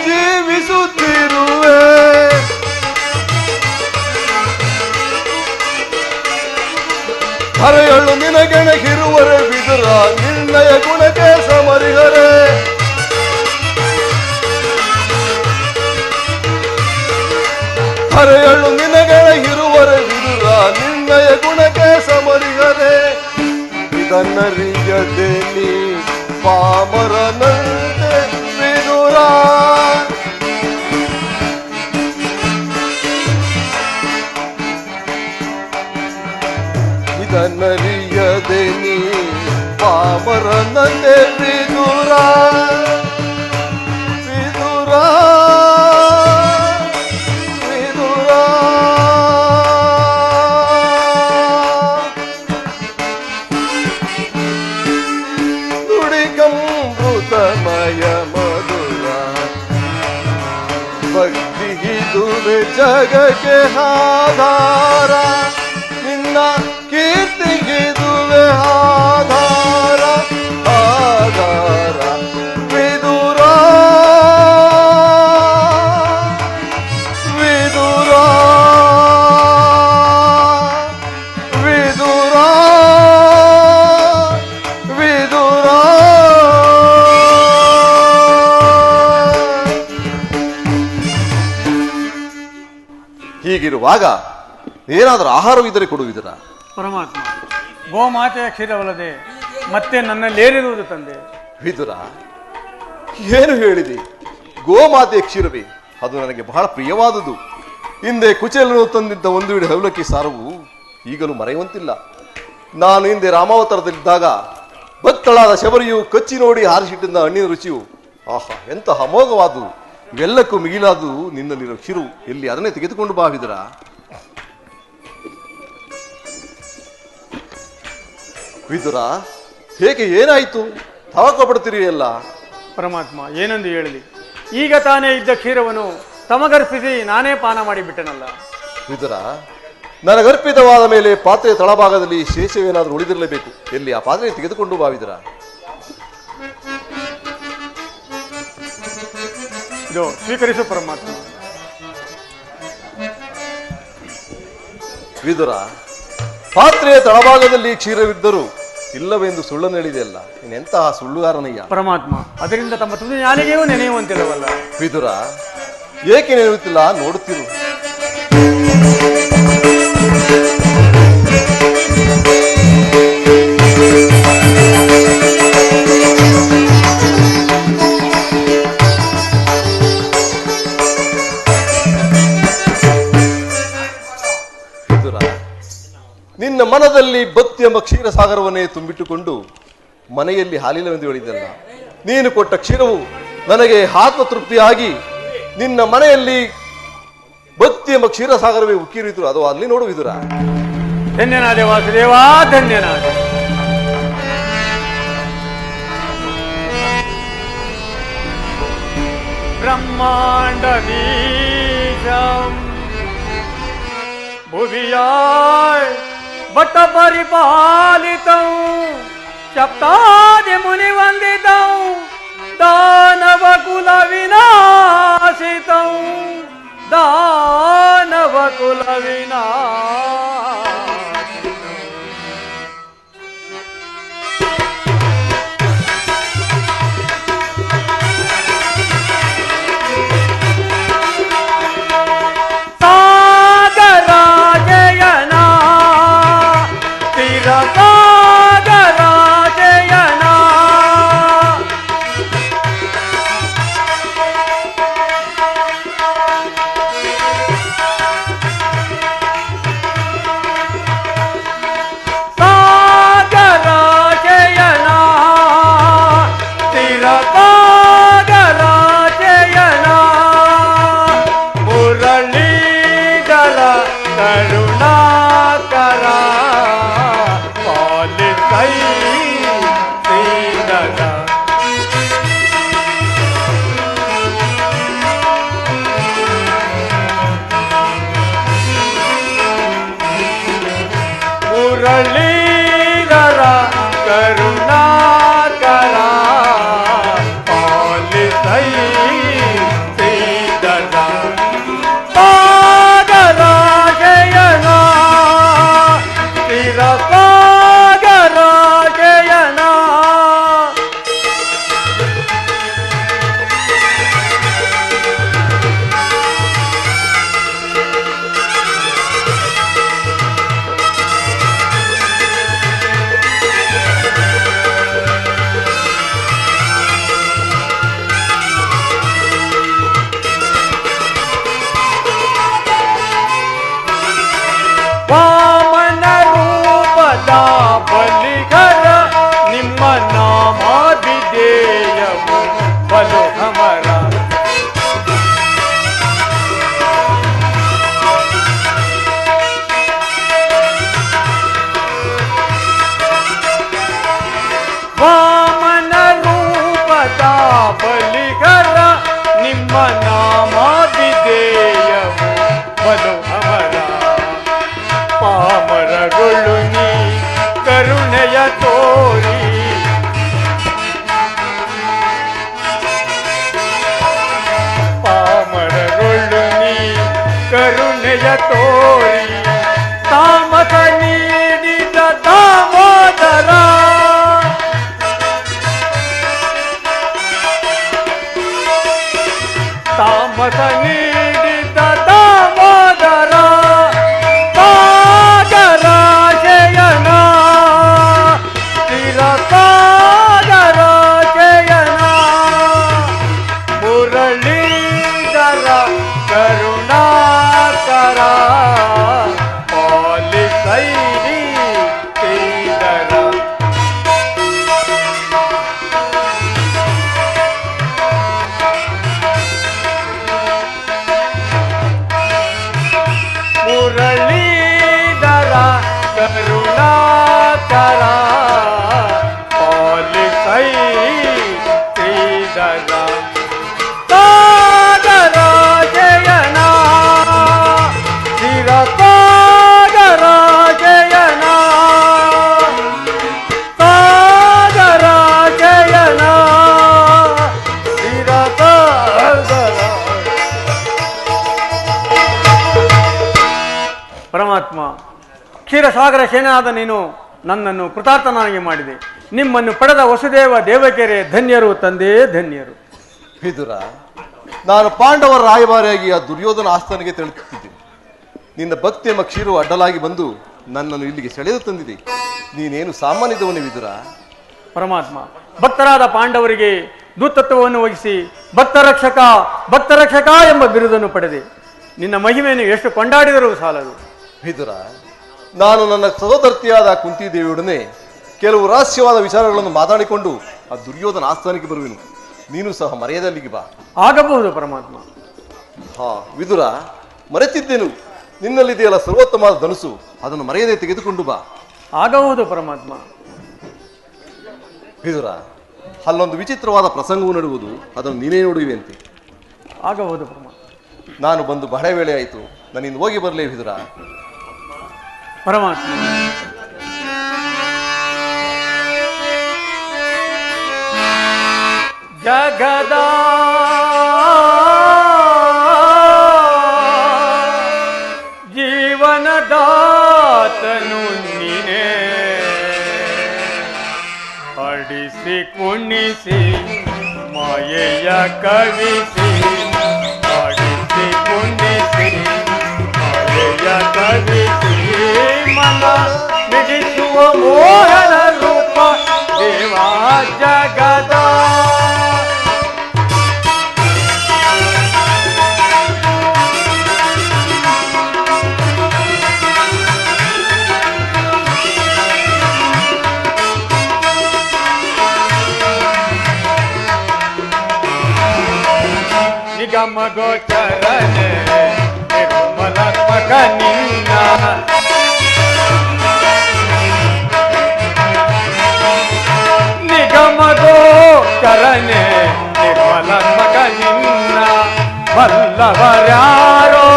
ಜೀವಿಸುತ್ತಿರುವೆ ಹರೆಯಳು ನಿನಗೆಣಗಿರುವರೆ ವಿದುರ ನಿರ್ಣಯ ಗುಣಕ್ಕೆ ಸಮರಿಹರೆ ಹರೆಯಳು ನಿನಗೆಣಗಿರುವರೆ ವಿದುರ ನಿರ್ಣಯ ಗುಣಕ್ಕೆ ಸಮರಿಹರೆ ಇದನ್ನರಿಯದೆ ನೀ ಪಾಮರನಂತೆ ವಿದುರ ಇದನ್ನರಿಯದೆ ನೀ ಪಾಮರನಂತೆ ವಿದುರ ವಿದುರ ವಿದುರ ನುಡಿಗಮೃತಮಯ ಮಧುರ ಭಕ್ತಿ ಇದುವೆ ಜಗಕ್ಕೆ ಆಧಾರ ನಿನ್ನ ಕೀರ್ತಿಗಿದುವೆ ಆಧಾರ ಆಧಾರ ವಿದುರ ವಿದುರ ವಿದುರ ವಿದುರ ಹೀಗಿರುವಾಗ ಏನಾದರೂ ಆಹಾರವಿದ್ದರೆ ಕೊಡುವಿದರಾ ಪರಮಾತ್ಮ, ಗೋಮಾತೆಯ ಕ್ಷೀರವಲ್ಲದೆ ಮತ್ತೆ ನನ್ನಲ್ಲೇನಿರುವುದು ತಂದೆ? ವಿದುರ, ಏನು ಹೇಳಿದೆ? ಗೋಮಾತೆಯ ಕ್ಷೀರವೇ, ಅದು ನನಗೆ ಬಹಳ ಪ್ರಿಯವಾದುದು. ಹಿಂದೆ ಕುಚೇಲನು ತಂದಿದ್ದ ಒಂದು ವಿಡಿ ಅವಲಕ್ಕಿ ಸಾರವು ಈಗಲೂ ಮರೆಯುವಂತಿಲ್ಲ. ನಾನು ಹಿಂದೆ ರಾಮಾವತಾರದಲ್ಲಿದ್ದಾಗ ಭಕ್ತಳಾದ ಶಬರಿಯು ಕಚ್ಚಿ ನೋಡಿ ಹಾರಿಸಿಟ್ಟಿದ್ದ ಹಣ್ಣಿನ ರುಚಿಯು ಆಹಾ ಎಂತ ಅಮೋಘವಾದುದು. ಇವೆಲ್ಲಕ್ಕೂ ಮಿಗಿಲಾದು ನಿನ್ನಲ್ಲಿರೋ ಕ್ಷೀರು ಎಲ್ಲಿ, ಅದನ್ನೇ ತೆಗೆದುಕೊಂಡು ಬಾ ವಿದುರ. ವಿದುರ, ಹೇಗೆ ಏನಾಯಿತು? ತವಕ ಪಡುತ್ತೀರಿ ಎಲ್ಲ? ಪರಮಾತ್ಮ, ಏನೆಂದು ಹೇಳಲಿ? ಈಗ ತಾನೇ ಇದ್ದ ಕ್ಷೀರವನ್ನು ತಮಗರ್ಪಿಸಿ ನಾನೇ ಪಾನ ಮಾಡಿಬಿಟ್ಟೆನಲ್ಲ. ವಿದುರ, ನನಗರ್ಪಿತವಾದ ಮೇಲೆ ಪಾತ್ರೆಯ ತಳಭಾಗದಲ್ಲಿ ಶೇಷವೇನಾದರೂ ಉಳಿದಿರಲೇಬೇಕು. ಎಲ್ಲಿ ಆ ಪಾತ್ರೆ ತೆಗೆದುಕೊಂಡು ಬಾ ವಿದುರ. ಇದು ಸ್ವೀಕರಿಸು ಪರಮಾತ್ಮ. ವಿದುರ, ಪಾತ್ರೆಯ ತಳಭಾಗದಲ್ಲಿ ಕ್ಷೀರವಿದ್ದರೂ ಇಲ್ಲವೆಂದು ಸುಳ್ಳನ್ನು ಹೇಳಿದೆಯಲ್ಲ, ಇನ್ನೆಂತಹ ಸುಳ್ಳುಗಾರನಯ್ಯ. ಪರಮಾತ್ಮ, ಅದರಿಂದ ತಮ್ಮ ತುದಿ ನಾಲಿಗೆಯೂ ನೆನೆಯುವಂತಿಲ್ಲವಲ್ಲ. ವಿದುರ, ಏಕೆ ನೆನೆಯುತ್ತಿಲ್ಲ ನೋಡುತ್ತಿರು. ವಿದುರ, ನಿನ್ನ ಮನದಲ್ಲಿ ಭಕ್ತಿ ಎಂಬ ಕ್ಷೀರಸಾಗರವನ್ನೇ ತುಂಬಿಟ್ಟುಕೊಂಡು ಮನೆಯಲ್ಲಿ ಹಾಲಿಲ್ಲವೆಂದು ಹೇಳಿದ್ದಲ್ಲ. ನೀನು ಕೊಟ್ಟ ಕ್ಷೀರವು ನನಗೆ ಆತ್ಮತೃಪ್ತಿಯಾಗಿ ನಿನ್ನ ಮನೆಯಲ್ಲಿ ಭಕ್ತಿ ಎಂಬ ಕ್ಷೀರಸಾಗರವೇ ಉಕ್ಕಿರಿತು. ಅದು ಅಲ್ಲಿ ನೋಡು ವಿದುರ. ಧನ್ಯನಾದೆ ವಾಸುದೇವ, ಧನ್ಯನಾದೆ. ಬ್ರಹ್ಮಾಂಡ ಬೀಜಂ ಭುವಿಯಾಯ ಭಟ್ಟ ಪರಿಪಾಲಿತಂ ಸಪ್ತಾದಿ ಮುನಿ ವಂದಿತಂ दानव कुल विनाशितं दानव कुल विनाशितं ತೋರಿ ತಾಮಸ ನೀಡಿದ ದಾಮೋದರ ತಾಮಸ ನೀಡಿದ ದಾಮೋದರ ಸಾಗರ ಜಯನ ಸ್ಥಿರ ಸಾಗರ ಜಯನ ಮುರಳೀಧರ ಕರುಣಾಕರ ಪಾಲಿಸೈ ಶ್ರೀಧರ ಮುರಳೀಧರ ಕರುಣಾಕರ ಪಾಲಿಸೈ ಶ್ರೀಧರ ಸಾಗರ ಜಯನ ಸ್ಥಿರ ಸಾಗರ ಜಯನ ಸಾಗರ ಜಯನ ಸ್ಥಿರ ಸಾಗರ. ಪರಮಾತ್ಮ, ಕ್ಷೀರಸಾಗರ ಸೇನಾದ ನೀನು ನನ್ನನ್ನು ಕೃತಾರ್ಥನಾಗಿ ಮಾಡಿದೆ. ನಿಮ್ಮನ್ನು ಪಡೆದ ವಸುದೇವ ದೇವಕೆರೆ ಧನ್ಯರು ತಂದೆ ಧನ್ಯರು. ವಿದುರ, ನಾನು ಪಾಂಡವರ ರಾಯಭಾರಿಯಾಗಿ ಆ ದುರ್ಯೋಧನ ಆಸ್ಥಾನಿಗೆ ತೆರಳುತ್ತಿದ್ದೆ. ನಿನ್ನ ಭಕ್ತಿ ಎಂಬ ಕ್ಷೀರವು ಅಡ್ಡಲಾಗಿ ಬಂದು ನನ್ನನ್ನು ಇಲ್ಲಿಗೆ ಸೆಳೆದು ತಂದಿದೆ. ನೀನೇನು ಸಾಮಾನ್ಯದವನೇ ವಿದುರ. ಪರಮಾತ್ಮ, ಭಕ್ತರಾದ ಪಾಂಡವರಿಗೆ ದೂತತ್ವವನ್ನು ವಹಿಸಿ ಭಕ್ತರಕ್ಷಕ ಎಂಬ ಬಿರುದನ್ನು ಪಡೆದೆ. ನಿನ್ನ ಮಹಿಮೆಯನ್ನು ಎಷ್ಟು ಕೊಂಡಾಡಿದರೂ ಸಾಲದು. ವಿದುರ, ನಾನು ನನ್ನ ಸಹೋದರ್ತಿಯಾದ ಕುಂತಿದೇವಿಯೊಡನೆ ಕೆಲವು ರಹಸ್ಯವಾದ ವಿಚಾರಗಳನ್ನು ಮಾತಾಡಿಕೊಂಡು ಆ ದುರ್ಯೋಧನ ಆಸ್ಥಾನಕ್ಕೆ ಬರುವೆನು. ನೀನು ಸಹ ಮರೆಯದಲ್ಲಿಗೆ ಬಾ. ಆಗಬಹುದು ಪರಮಾತ್ಮ. ಹಾ ವಿದುರ, ಮರೆತಿದ್ದೇನು. ನಿನ್ನಲ್ಲಿದೆಯಲ್ಲ ಸರ್ವೋತ್ತಮವಾದ ಧನುಸು, ಅದನ್ನು ಮರೆಯದೆ ತೆಗೆದುಕೊಂಡು ಬಾ. ಆಗಬಹುದು ಪರಮಾತ್ಮ. ವಿದುರ, ಅಲ್ಲೊಂದು ವಿಚಿತ್ರವಾದ ಪ್ರಸಂಗವು ನಡೆಯುವುದು, ಅದನ್ನು ನೀನೇ ನೋಡುವೆಂತೆ. ಆಗಬಹುದು ಪರಮಾತ್ಮ. ನಾನು ಬಂದು ಬಹಳ ವೇಳೆ ಆಯಿತು, ನಾನಿಂದ ಹೋಗಿ ಬರಲೇ ವಿದುರ. ಪರಮಾತ್ಮ, ಜಗದ ಜೀವನದಾತನು ನೀನೇ ಅಡಿಸಿ ಕುಣಿಸಿ ಮಾಯೆಯ ಕವಿಸಿ ಅಡಿಸಿ ಕುಣಿಸಿ ಮಾಯೆಯ ಕವಿಸಿ ಮನ ಮಿಡಿಸುವ ಮೋಹನ ರೂಪ ದೇವ ಜಗದ ನಿಗಮ ಗೋಚರನೆ ನಿರ್ಮಲಾತ್ಮಕ ನಿನ್ನ ನಿಗಮ ಗೋಚರನೆ ನಿರ್ಮಲಾತ್ಮಕ ನಿನ್ನ ಬಲ್ಲವರ್ಯಾರೋ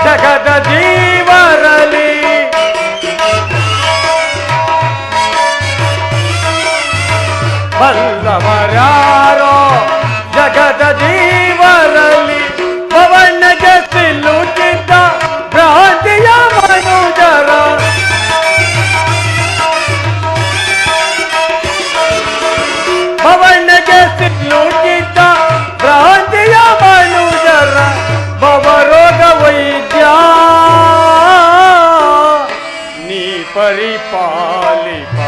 ಜಗದ ಜೀವರಲಿ ಬಲ್ಲವರ್ಯಾರೋ ಜಗದ ಜೀವರಲಿ ಪವನಗೆ ಸಿಲುಕಿದ್ದ ಭ್ರಾಂತಿಯ ಮನುಜರ ಪವನಗೆ ಸಿಲುಕಿದ್ದ ಭ್ರಾಂತಿಯ ಮನುಜರ ಭವರೋಗ ವೈದ್ಯ ನೀ ಪರಿಪಾಲಿಪ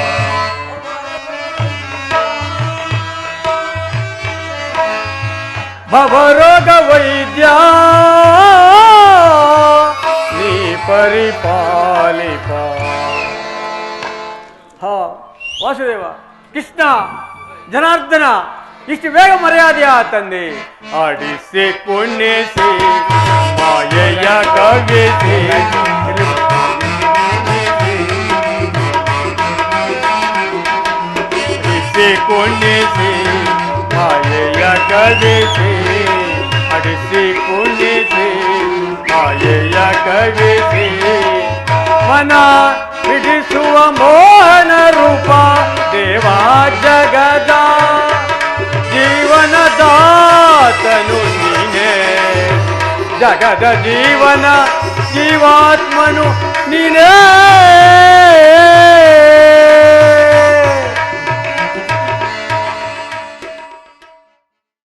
ಭವರೋಗ ವೈದ್ಯ ನೀ ಪರಿಪಾಲಿಪ. ಹಾ ವಾಸುದೇವ, ಕೃಷ್ಣ, ಜನಾರ್ದನ, ಇಷ್ಟು ಬೇಗ ಮರ್ಯಾದೆಯ ತಂದೆ. ಆಡಿಸಿ ಕುಣಿಸಿ ಮಾಯೆಯ ಕವಿಸಿ ಕುಣಿಸಿ ಮಾಯೆಯ ಕವಿಸಿ ಅಡಿಸಿ ಕುಣಿಸಿ ಮಾಯೆಯ ಕವಿಸಿ ಮನ ಬಿಡಿಸುವ ಮೋಹನ ರೂಪ ದೇವ ಜಗದ ಜೀವನದಾತನು ನೀನೇ ಜಗದ ಜೀವನ ಜೀವಾತ್ಮನು ನೀನೇ